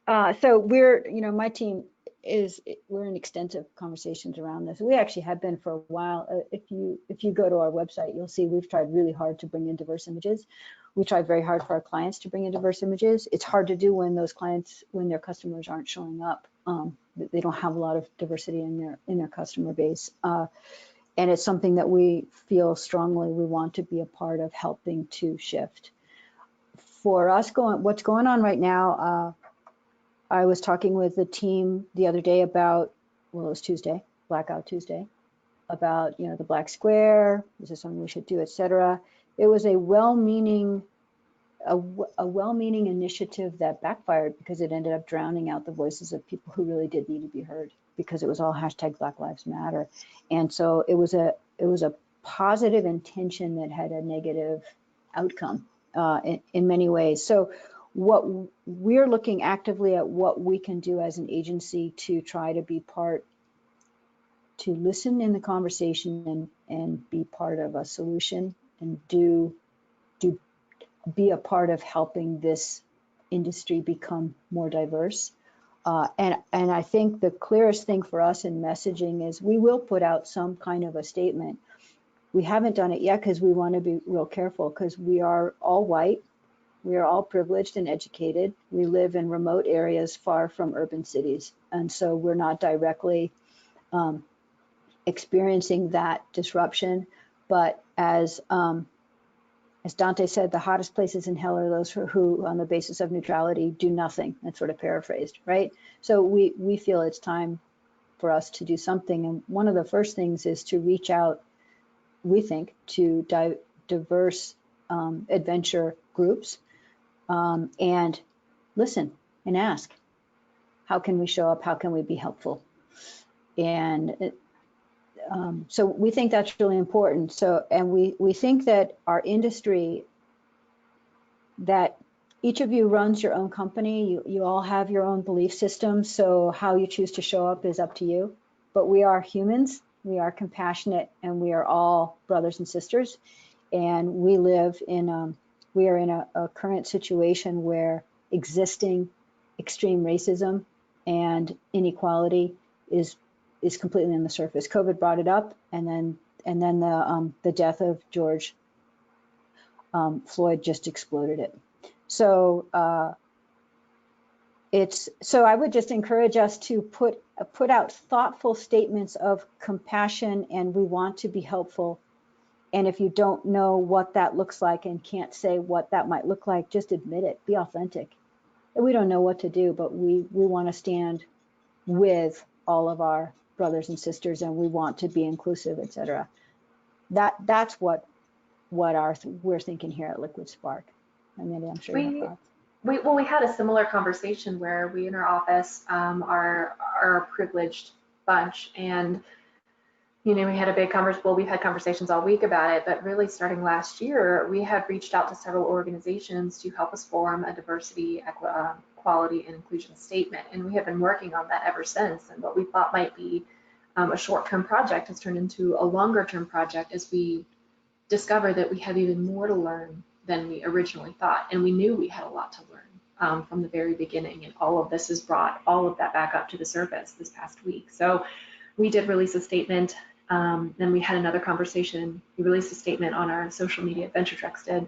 So we're, my team we're in extensive conversations around this. We actually have been for a while. If you go to our website, you'll see we've tried really hard to bring in diverse images. We try very hard for our clients to bring in diverse images. It's hard to do when when their customers aren't showing up. They don't have a lot of diversity in their customer base. And it's something that we feel strongly we want to be a part of helping to shift. For us, what's going on right now, I was talking with the team the other day about, well, it was Tuesday, Blackout Tuesday, about, the Black Square, this is something we should do, etc. It was a well-meaning initiative that backfired because it ended up drowning out the voices of people who really did need to be heard, because it was all hashtag Black Lives Matter. And so it was a positive intention that had a negative outcome in many ways. So what we're looking actively at what we can do as an agency to try to be part, to listen in the conversation and be part of a solution and be a part of helping this industry become more diverse. And I think the clearest thing for us in messaging is we will put out some kind of a statement. We haven't done it yet because we want to be real careful, because we are all white. We are all privileged and educated. We live in remote areas far from urban cities. And so we're not directly experiencing that disruption. But as Dante said, the hottest places in hell are those who on the basis of neutrality, do nothing. That's sort of paraphrased, right? So we feel it's time for us to do something. And one of the first things is to reach out, we think, to diverse adventure groups and listen and ask, how can we show up? How can we be helpful? And so we think that's really important. So, and we think that our industry, that each of you runs your own company, you all have your own belief system. So how you choose to show up is up to you. But we are humans, we are compassionate, and we are all brothers and sisters. And we live in, we are in a current situation where existing extreme racism and inequality is completely on the surface. COVID brought it up, and then the death of George Floyd just exploded it. So so I would just encourage us to put out thoughtful statements of compassion, and we want to be helpful. And if you don't know what that looks like and can't say what that might look like, just admit it, be authentic. We don't know what to do, but we want to stand with all of our brothers and sisters, and we want to be inclusive, etc. That's what we're thinking here at Liquid Spark. Amanda, I'm sure you have thoughts. We had a similar conversation where we in our office are a privileged bunch, and we had a big conversation. Well, we've had conversations all week about it, but really starting last year, we had reached out to several organizations to help us form a diversity, equality, and inclusion statement, and we have been working on that ever since. And what we thought might be a short-term project has turned into a longer-term project as we discover that we have even more to learn than we originally thought, and we knew we had a lot to learn from the very beginning. And all of this has brought all of that back up to the surface this past week. So we did release a statement. Then we had another conversation. We released a statement on our social media, Venture Trucks did,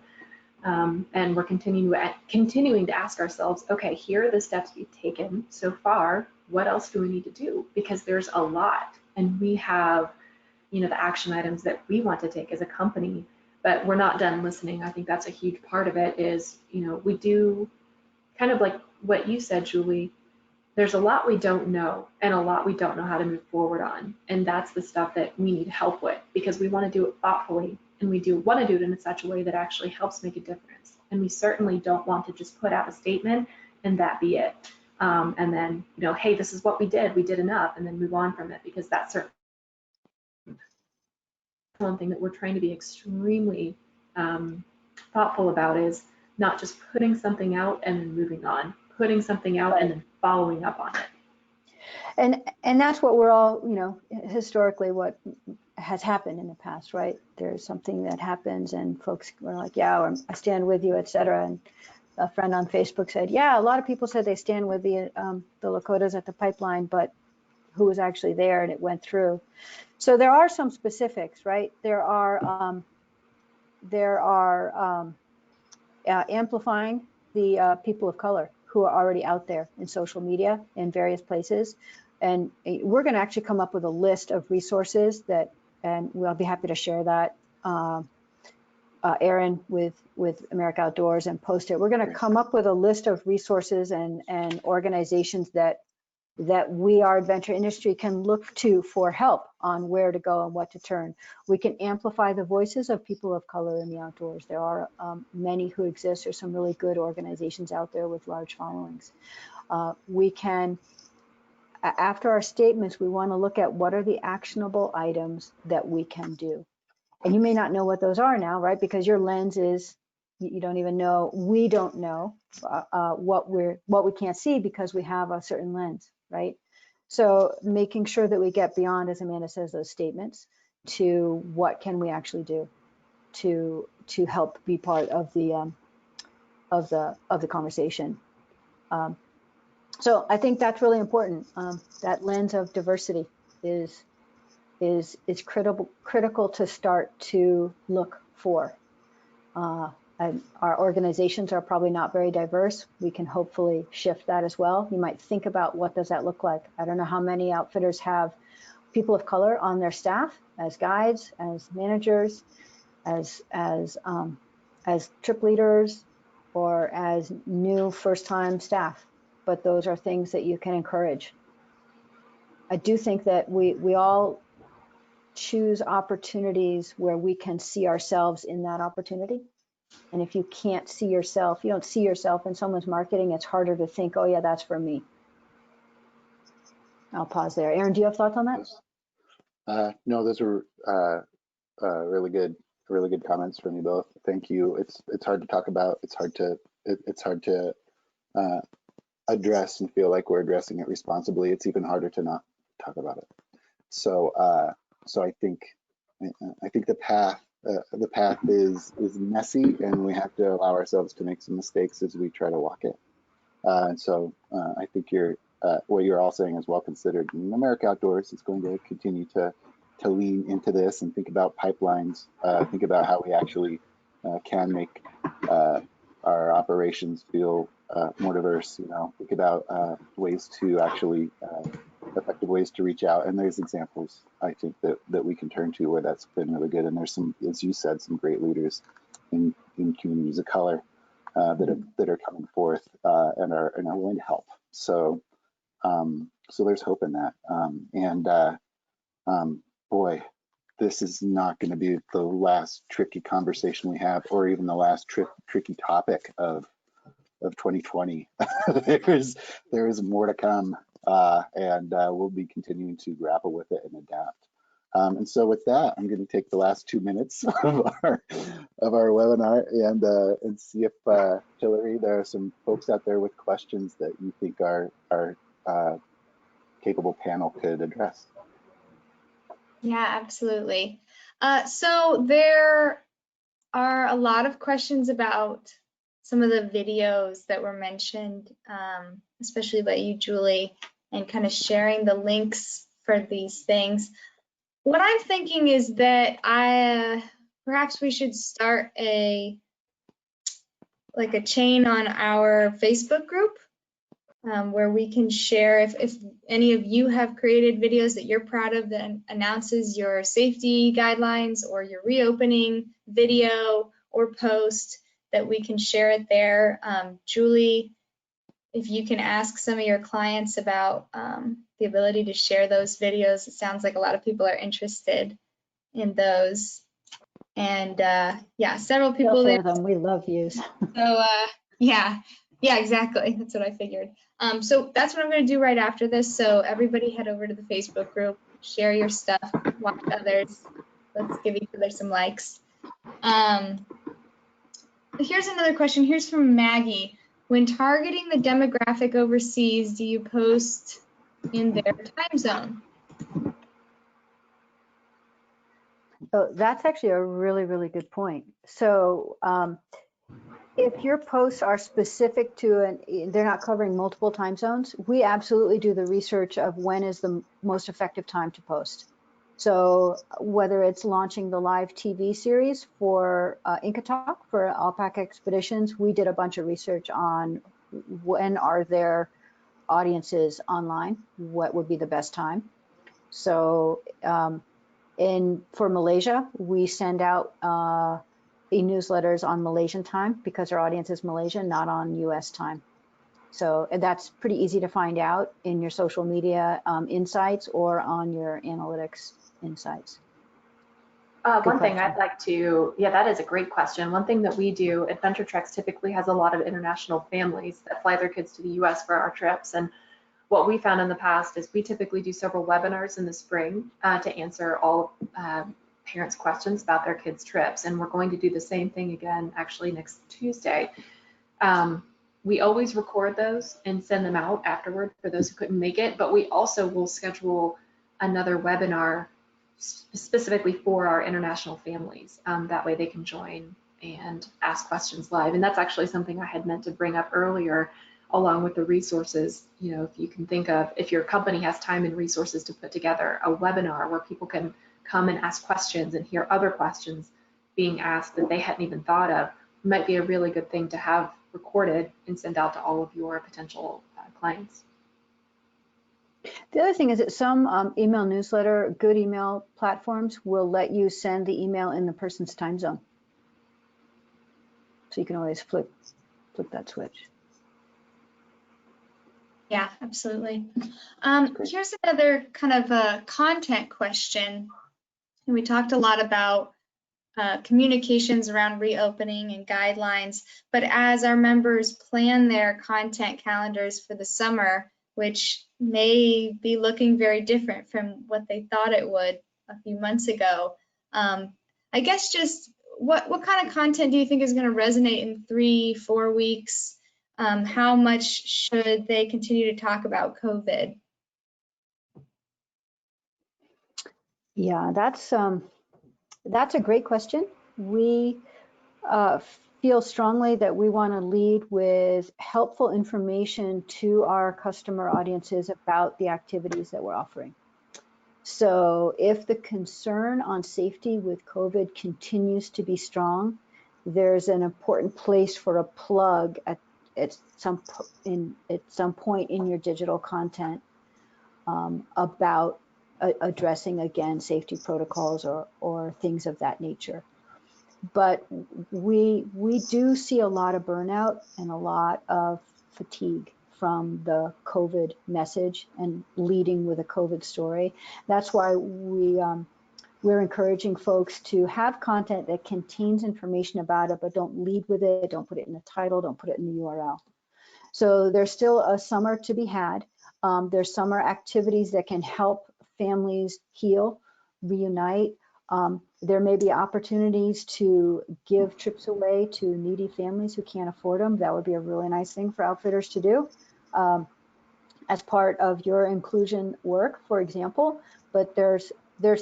and we're continuing to ask ourselves, okay, here are the steps we've taken so far. What else do we need to do? Because there's a lot, and we have, the action items that we want to take as a company, but we're not done listening. I think that's a huge part of it. Is we do kind of like what you said, Julie. There's a lot we don't know, and a lot we don't know how to move forward on. And that's the stuff that we need help with, because we want to do it thoughtfully, and we do want to do it in such a way that actually helps make a difference. And we certainly don't want to just put out a statement and that be it. And then, hey, this is what we did enough, and then move on from it, because that's certainly one thing that we're trying to be extremely thoughtful about, is not just putting something out and then moving on, putting something out and then following up on it. And that's what we're all, historically what has happened in the past, right? There's something that happens and folks are like, yeah, or I stand with you, et cetera. And a friend on Facebook said, yeah, a lot of people said they stand with the Lakotas at the pipeline, but who was actually there and it went through. So there are some specifics, right? There are amplifying the people of color who are already out there in social media in various places. And we're going to actually come up with a list of resources that, and we'll be happy to share that, Aaron, with America Outdoors, and post it. We're going to come up with a list of resources and organizations that we, our adventure industry, can look to for help on where to go and what to turn. We can amplify the voices of people of color in the outdoors. There are many who exist. There's some really good organizations out there with large followings. We can, after our statements, we want to look at what are the actionable items that we can do. And you may not know what those are now, right? Because your lens is, you don't even know, we don't know what we can't see because we have a certain lens, right? So making sure that we get beyond, as Amanda says, those statements to what can we actually do to help be part of the conversation. So I think that's really important. That lens of diversity is critical to start to look for. And our organizations are probably not very diverse. We can hopefully shift that as well. You might think about, what does that look like? I don't know how many outfitters have people of color on their staff as guides, as managers, as trip leaders, or as new first-time staff. But those are things that you can encourage. I do think that we all choose opportunities where we can see ourselves in that opportunity. And if you can't see yourself, you don't see yourself in someone's marketing, it's harder to think, oh yeah, that's for me. I'll pause there. Aaron, do you have thoughts on that? No, those were really good comments from you both. Thank you. It's hard to talk about. It's hard to address and feel like we're addressing it responsibly. It's even harder to not talk about it. So I think the path is messy, and we have to allow ourselves to make some mistakes as we try to walk it. And so I think what you're all saying is well considered. And America Outdoors is going to continue to lean into this and think about pipelines, think about how we actually can make our operations feel more diverse. Think about ways to actually effective ways to reach out, and there's examples I think that we can turn to where that's been really good. And there's some, as you said, some great leaders in communities of color that are coming forth and are willing to help. So there's hope in that. Boy, this is not going to be the last tricky conversation we have, or even the last tricky topic of 2020. there is more to come, and we'll be continuing to grapple with it and adapt. And so with that, I'm going to take the last 2 minutes of our webinar and see if Hillary, there are some folks out there with questions that you think our capable panel could address. Yeah, absolutely. So there are a lot of questions about some of the videos that were mentioned, especially by you, Julie, and kind of sharing the links for these things. What I'm thinking is that perhaps we should start a chain on our Facebook group, where we can share if any of you have created videos that you're proud of that announces your safety guidelines or your reopening video or post, that we can share it there. Julie, if you can ask some of your clients about the ability to share those videos. It sounds like a lot of people are interested in those. And yeah, several people there. We love views. So yeah, exactly. That's what I figured. So that's what I'm going to do right after this. So everybody head over to the Facebook group, share your stuff, watch others. Let's give each other some likes. Here's another question. Here's from Maggie. When targeting the demographic overseas, do you post in their time zone? So that's actually a really, really good point. So if your posts are specific to they're not covering multiple time zones, we absolutely do the research of when is the most effective time to post. So whether it's launching the live TV series for Inca Talk for Alpaca Expeditions, we did a bunch of research on when are their audiences online, what would be the best time. So for Malaysia, we send out e-newsletters on Malaysian time because our audience is Malaysian, not on US time. So that's pretty easy to find out in your social media insights or on your analytics insights. One thing I'd like to, that is a great question. One thing that we do, Adventure Treks typically has a lot of international families that fly their kids to the US for our trips. And what we found in the past is we typically do several webinars in the spring to answer all parents' questions about their kids' trips. And we're going to do the same thing again, actually next Tuesday. We always record those and send them out afterward for those who couldn't make it, but we also will schedule another webinar specifically for our international families. That way they can join and ask questions live. And that's actually something I had meant to bring up earlier, along with the resources. You know, if you can think of, if your company has time and resources to put together a webinar where people can come and ask questions and hear other questions being asked that they hadn't even thought of, might be a really good thing to have recorded and send out to all of your potential clients. The other thing is that some email newsletter, good email platforms will let you send the email in the person's time zone. So you can always flip that switch. Yeah, absolutely. Here's another kind of a content question. We talked a lot about communications around reopening and guidelines, but as our members plan their content calendars for the summer, which may be looking very different from what they thought it would a few months ago, I guess just what kind of content do you think is going to resonate in 3-4 weeks? How much should they continue to talk about COVID? Yeah, that's a great question. We feel strongly that we want to lead with helpful information to our customer audiences about the activities that we're offering. So if the concern on safety with COVID continues to be strong, there's an important place for a plug at some point in your digital content about addressing, again, safety protocols or things of that nature. But we do see a lot of burnout and a lot of fatigue from the COVID message and leading with a COVID story. That's why we're encouraging folks to have content that contains information about it, but don't lead with it, don't put it in the title, don't put it in the URL. So there's still a summer to be had. There's summer activities that can help families heal, reunite. There may be opportunities to give trips away to needy families who can't afford them. That would be a really nice thing for outfitters to do as part of your inclusion work, for example. But there's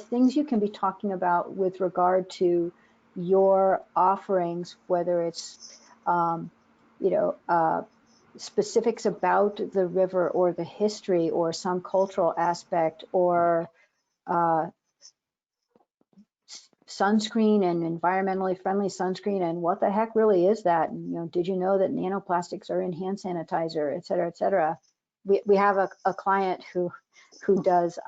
things you can be talking about with regard to your offerings, whether it's specifics about the river or the history or some cultural aspect or sunscreen and environmentally friendly sunscreen and what the heck really is that? And, did you know that nanoplastics are in hand sanitizer, et cetera, et cetera. We have a client who does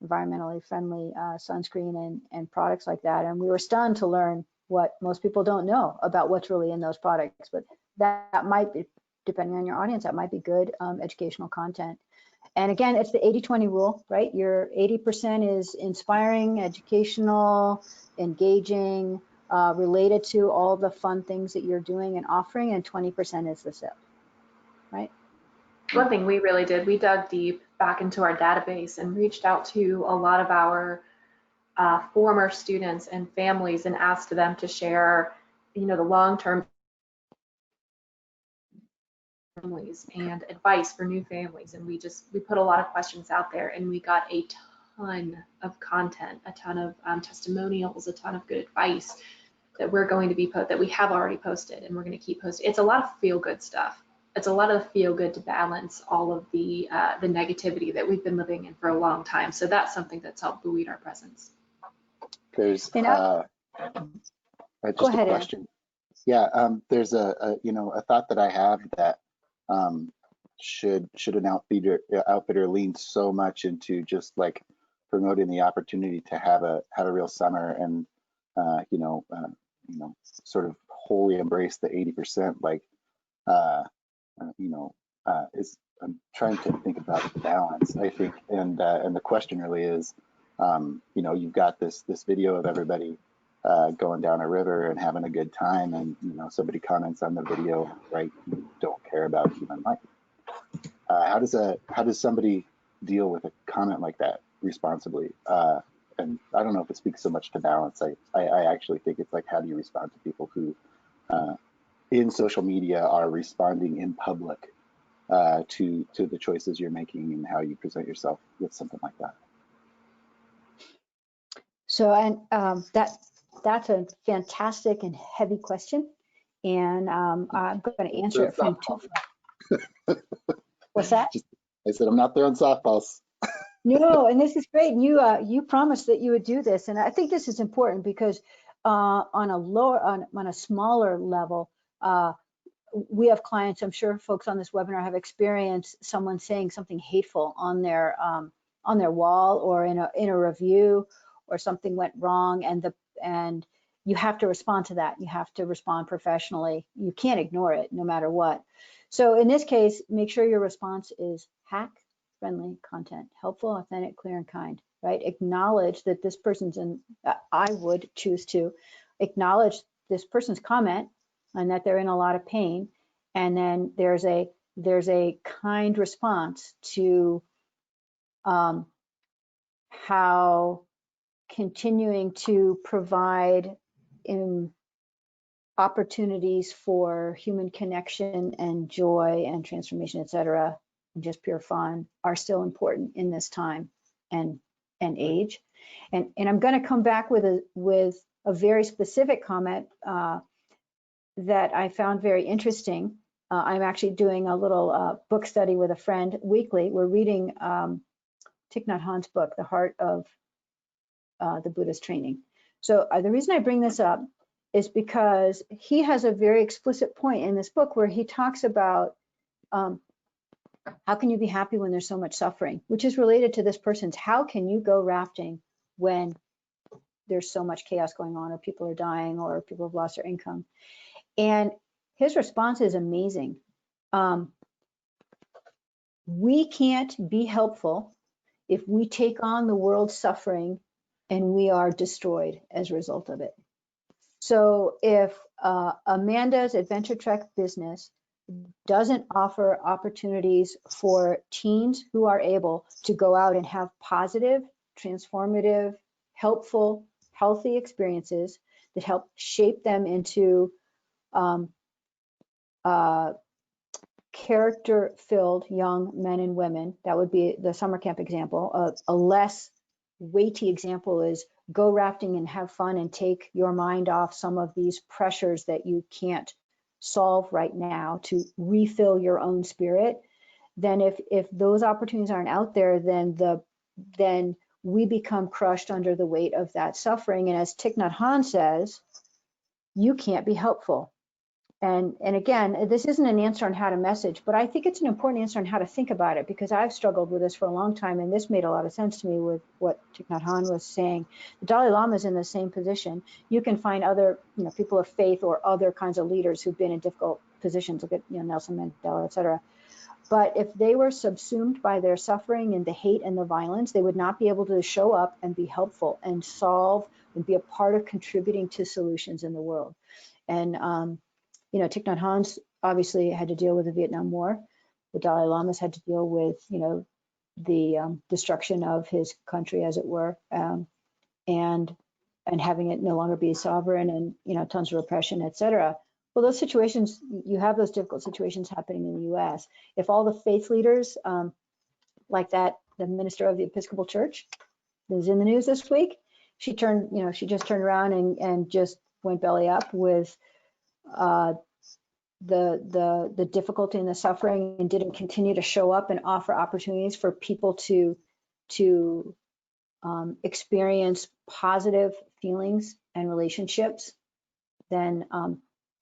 environmentally friendly sunscreen and products like that. And we were stunned to learn what most people don't know about what's really in those products. But that might be, depending on your audience, that might be good educational content. And again, it's the 80-20 rule, right? Your 80% is inspiring, educational, engaging, related to all the fun things that you're doing and offering, and 20% is the sip, right? One thing we really did, we dug deep back into our database and reached out to a lot of our former students and families and asked them to share, the long-term families and advice for new families. And we put a lot of questions out there, and we got a ton of content, a ton of testimonials, a ton of good advice that we're going to be that we have already posted and we're going to keep posting. It's a lot of feel-good stuff. It's a lot of feel-good to balance all of the negativity that we've been living in for a long time. So that's something that's helped buoy our presence. There's Go just ahead, a question. Yeah, there's a thought that I have that should an outfitter lean so much into just like promoting the opportunity to have a real summer and sort of wholly embrace the 80%, like is I'm trying to think about the balance, I think, and the question really is, you've got this video of everybody going down a river and having a good time, and somebody comments on the video, right? You don't care about human life. How does somebody deal with a comment like that responsibly? And I don't know if it speaks so much to balance. I actually think it's like, how do you respond to people who in social media are responding in public to the choices you're making and how you present yourself with something like that? So, and that's a fantastic and heavy question, and I'm going to answer it from two fronts. What's that? I said I'm not throwing softballs. No, and this is great. You promised that you would do this, and I think this is important because on a smaller level, we have clients. I'm sure folks on this webinar have experienced someone saying something hateful on their wall or in a review, or something went wrong, and you have to respond to that. You have to respond professionally. You can't ignore it, no matter what. So in this case, make sure your response is hack-friendly content, helpful, authentic, clear, and kind. Right? Acknowledge that this person's I would choose to acknowledge this person's comment and that they're in a lot of pain, and then there's a kind response to how continuing to provide opportunities for human connection and joy and transformation, etc., and just pure fun are still important in this time and age. And I'm going to come back with a very specific comment that I found very interesting. I'm actually doing a little book study with a friend weekly. We're reading Thich Nhat Hanh's book, The Heart of the Buddha's Training. So the reason I bring this up is because he has a very explicit point in this book where he talks about how can you be happy when there's so much suffering, which is related to this person's, how can you go rafting when there's so much chaos going on, or people are dying, or people have lost their income? And his response is amazing. We can't be helpful if we take on the world's suffering and we are destroyed as a result of it. So if Amanda's Adventure Trek business doesn't offer opportunities for teens who are able to go out and have positive, transformative, helpful, healthy experiences that help shape them into character-filled young men and women, that would be the summer camp example. A less weighty example is go rafting and have fun and take your mind off some of these pressures that you can't solve right now to refill your own spirit. Then if those opportunities aren't out there, then we become crushed under the weight of that suffering. And as Thich Nhat Hanh says, you can't be helpful. And again, this isn't an answer on how to message, but I think it's an important answer on how to think about it, because I've struggled with this for a long time, and this made a lot of sense to me with what Thich Nhat Hanh was saying. The Dalai Lama is in the same position. You can find other, people of faith or other kinds of leaders who've been in difficult positions. Look at, Nelson Mandela, et cetera. But if they were subsumed by their suffering and the hate and the violence, they would not be able to show up and be helpful and solve and be a part of contributing to solutions in the world. And Thich Nhat Hanh obviously had to deal with the Vietnam War. The Dalai Lamas had to deal with, the destruction of his country, as it were, and having it no longer be sovereign, and tons of repression, et cetera. Well, those situations, you have those difficult situations happening in the U.S. If all the faith leaders, like that, the minister of the Episcopal Church, is in the news this week, she just turned around and just went belly up with the difficulty and the suffering, and didn't continue to show up and offer opportunities for people to experience positive feelings and relationships, then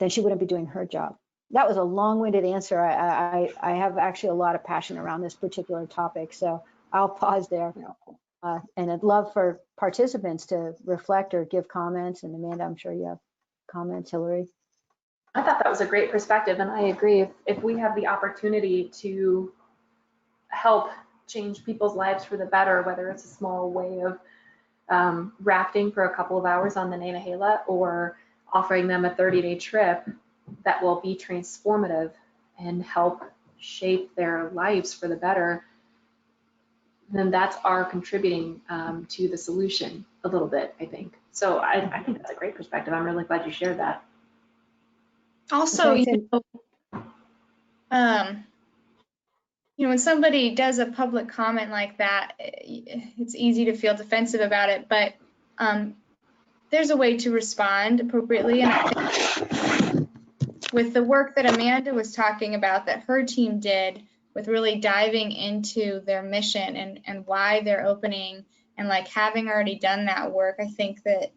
she wouldn't be doing her job. That was a long-winded answer. I have actually a lot of passion around this particular topic, so I'll pause there. And I'd love for participants to reflect or give comments. And Amanda, I'm sure you have comments. Hillary? I thought that was a great perspective, and I agree. If we have the opportunity to help change people's lives for the better, whether it's a small way of rafting for a couple of hours on the Nantahala, or offering them a 30-day trip that will be transformative and help shape their lives for the better, then that's our contributing to the solution a little bit, I think. So I think that's a great perspective. I'm really glad you shared that. Also, when somebody does a public comment like that, it's easy to feel defensive about it, but there's a way to respond appropriately. And I think with the work that Amanda was talking about that her team did, with really diving into their mission and why they're opening, and like having already done that work, I think that,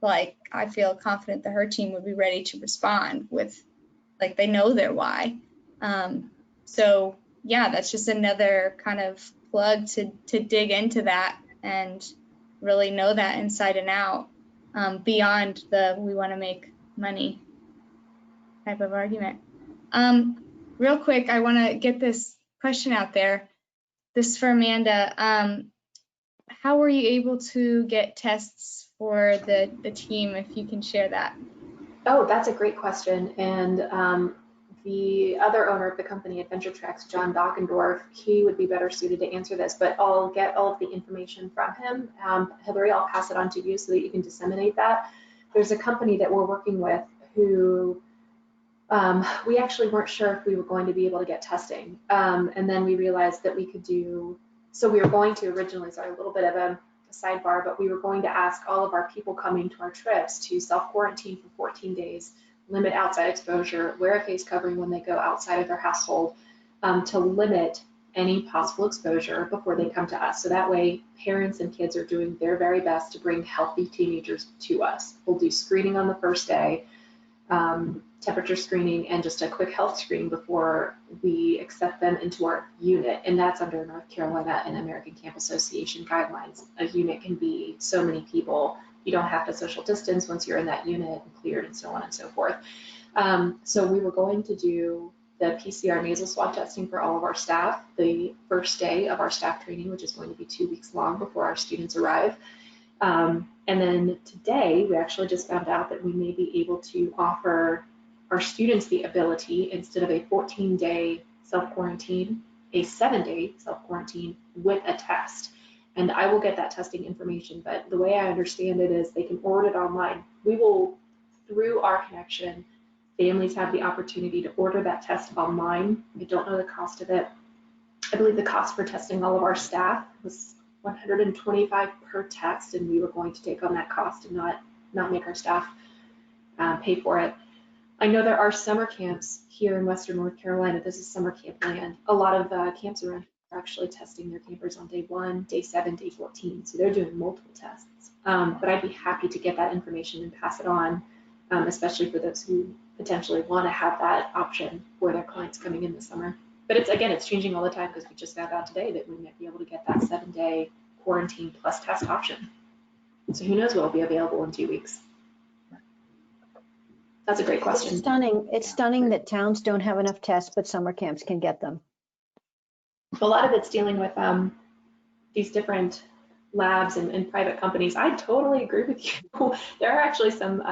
like, I feel confident that her team would be ready to respond with, like, they know their why. So yeah, that's just another kind of plug to dig into that and really know that inside and out, beyond the we want to make money type of argument. Real quick, I want to get this question out there. This is for Amanda. How were you able to get tests for the team, if you can share that? Oh, that's a great question. And the other owner of the company, Adventure Treks, John Dockendorf, he would be better suited to answer this, but I'll get all of the information from him. Hillary, I'll pass it on to you so that you can disseminate that. There's a company that we're working with who we actually weren't sure if we were going to be able to get testing. And then we realized that we could do, so we were going to originally, sorry, a little bit of a sidebar, but we were going to ask all of our people coming to our trips to self-quarantine for 14 days, limit outside exposure, wear a face covering when they go outside of their household, to limit any possible exposure before they come to us. So that way, parents and kids are doing their very best to bring healthy teenagers to us. We'll do screening on the first day, temperature screening, and just a quick health screen before we accept them into our unit. And that's under North Carolina and American Camp Association guidelines. A unit can be so many people. You don't have to social distance once you're in that unit and cleared, and so on and so forth. So we were going to do the PCR nasal swab testing for all of our staff the first day of our staff training, which is going to be 2 weeks long before our students arrive. And then today, we actually just found out that we may be able to offer our students the ability, instead of a 14-day self-quarantine, a 7-day self-quarantine with a test. And I will get that testing information, but the way I understand it is they can order it online. We will, through our connection, families have the opportunity to order that test online. I don't know the cost of it. I believe the cost for testing all of our staff was $125 per test, and we were going to take on that cost and not make our staff pay for it. I know there are summer camps here in Western North Carolina. This is summer camp land. A lot of camps around are actually testing their campers on day 1, day 7, day 14. So they're doing multiple tests. But I'd be happy to get that information and pass it on, especially for those who potentially want to have that option for their clients coming in the summer. But it's changing all the time, because we just found out today that we might be able to get that 7-day quarantine plus test option. So who knows what will be available in 2 weeks. That's a great question. It's stunning. It's stunning that towns don't have enough tests, but summer camps can get them. A lot of it's dealing with these different labs and private companies. I totally agree with you. There are actually some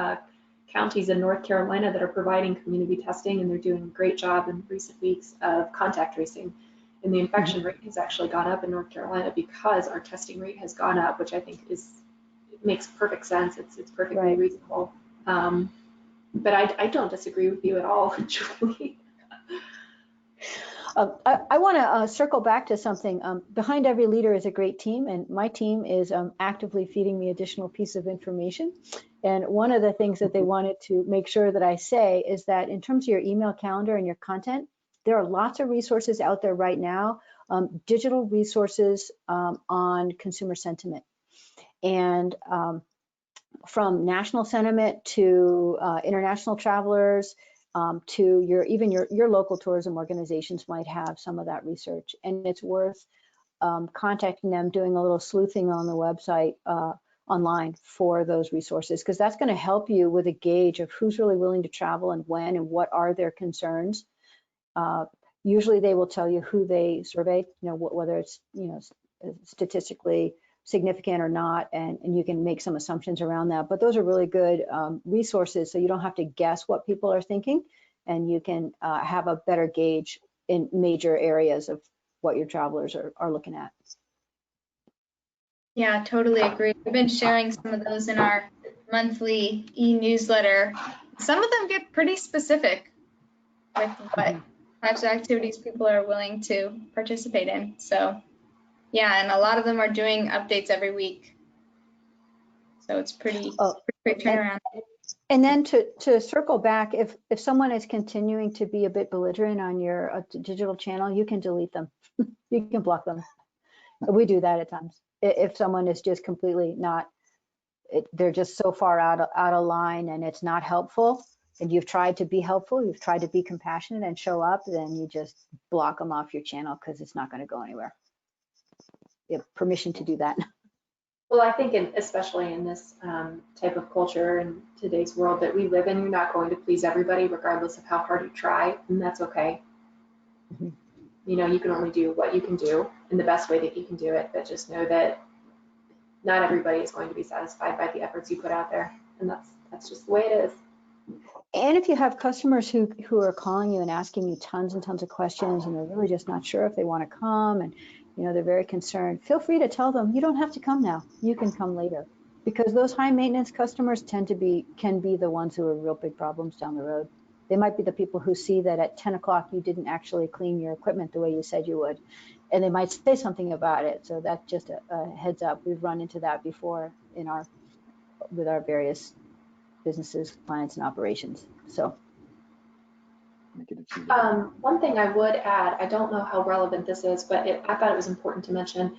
counties in North Carolina that are providing community testing, and they're doing a great job in recent weeks of contact tracing. And the infection rate has actually gone up in North Carolina because our testing rate has gone up, which I think makes perfect sense. It's perfectly reasonable. But I don't disagree with you at all, Julie. I want to circle back to something. Behind every leader is a great team, and my team is actively feeding me additional piece of information. And one of the things that they wanted to make sure that I say is that in terms of your email calendar and your content, there are lots of resources out there right now, digital resources on consumer sentiment. And from national sentiment to international travelers, to even your local tourism organizations might have some of that research. And it's worth contacting them, doing a little sleuthing on the website online for those resources, because that's going to help you with a gauge of who's really willing to travel and when and what are their concerns. Usually they will tell you who they surveyed, whether it's statistically significant or not, and you can make some assumptions around that. But those are really good resources, so you don't have to guess what people are thinking, and you can have a better gauge in major areas of what your travelers are looking at. Yeah, totally agree. We've been sharing some of those in our monthly e-newsletter. Some of them get pretty specific with what types of activities people are willing to participate in. So yeah, and a lot of them are doing updates every week. So it's pretty quick turnaround. And then to circle back, if someone is continuing to be a bit belligerent on your digital channel, you can delete them. You can block them. We do that at times. If someone is just completely not, they're just so far out of line and it's not helpful, and you've tried to be helpful, you've tried to be compassionate and show up, then you just block them off your channel because it's not going to go anywhere. You have permission to do that. Well, I think especially in this type of culture and today's world that we live in, you're not going to please everybody regardless of how hard you try, and that's okay. Mm-hmm. You can only do what you can do in the best way that you can do it, but just know that not everybody is going to be satisfied by the efforts you put out there, and that's just the way it is. And if you have customers who are calling you and asking you tons and tons of questions, and they're really just not sure if they want to come, and they're very concerned, feel free to tell them you don't have to come now. You can come later, because those high maintenance customers can be the ones who are real big problems down the road. They might be the people who see that at 10 o'clock you didn't actually clean your equipment the way you said you would, and they might say something about it. So that's just a heads up. We've run into that before with our various businesses, clients, and operations. So one thing I would add, I don't know how relevant this is, but I thought it was important to mention.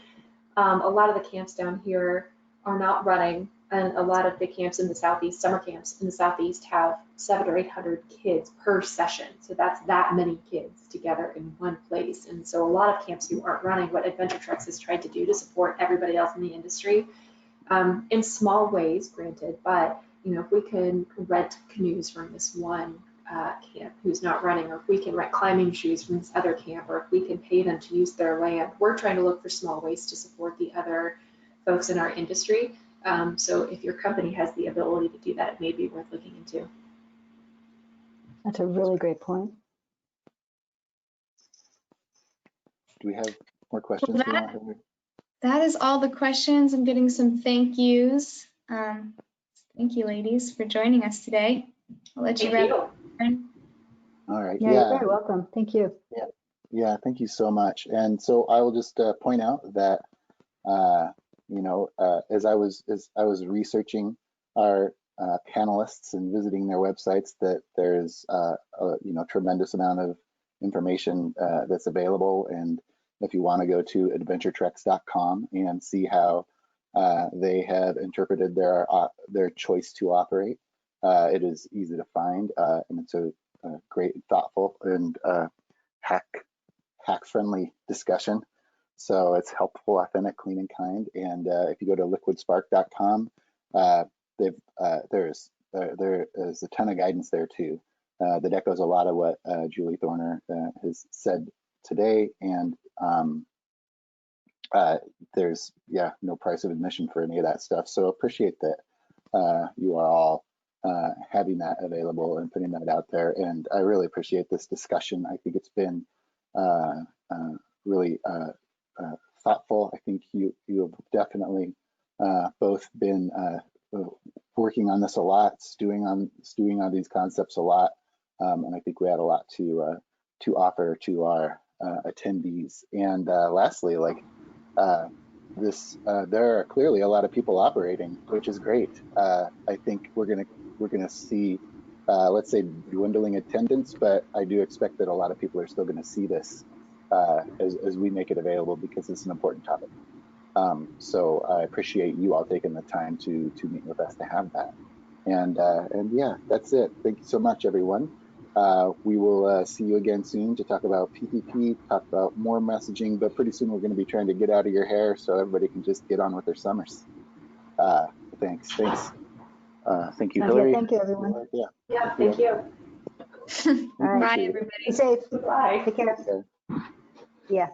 A lot of the camps down here are not running, and a lot of the camps in the Southeast, summer camps in the Southeast, have 700 or 800 kids per session. So that's that many kids together in one place. And so a lot of camps who aren't running, what Adventure Treks has tried to do to support everybody else in the industry, in small ways, granted, but if we can rent canoes from this one camp who's not running, or if we can rent climbing shoes from this other camp, or if we can pay them to use their land, we're trying to look for small ways to support the other folks in our industry. So if your company has the ability to do that, it may be worth looking into. That's a really great point. Do we have more questions? That is all the questions. I'm getting some thank yous. Thank you, ladies, for joining us today. I'll let you wrap up. All right. Yeah, you're very welcome. Thank you. Yeah, thank you so much. And so I will just point out that as I was researching our panelists and visiting their websites, that there's a tremendous amount of information that's available. And if you want to go to adventuretreks.com and see how they have interpreted their choice to operate, it is easy to find, and it's a great, thoughtful, and hack-friendly discussion. So it's helpful, authentic, clean, and kind. And if you go to liquidspark.com, there is a ton of guidance there too that echoes a lot of what Julie Thorner has said today. And there's no price of admission for any of that stuff. So appreciate that you are all having that available and putting that out there. And I really appreciate this discussion. I think it's been really thoughtful. I think you have definitely both been working on this a lot, stewing on these concepts a lot, and I think we had a lot to offer to our attendees. And lastly, there are clearly a lot of people operating, which is great. I think we're gonna see, let's say, dwindling attendance, but I do expect that a lot of people are still going to see this as we make it available, because it's an important topic. So I appreciate you all taking the time to meet with us to have that. And yeah, that's it. Thank you so much, everyone. We will see you again soon to talk about PPP, talk about more messaging, but pretty soon we're going to be trying to get out of your hair so everybody can just get on with their summers. Thanks. Thank you, Hillary. Thank you, everyone. Yeah, thank you. All right. Bye, everybody. Be safe. Bye. Take care. Okay. Yeah.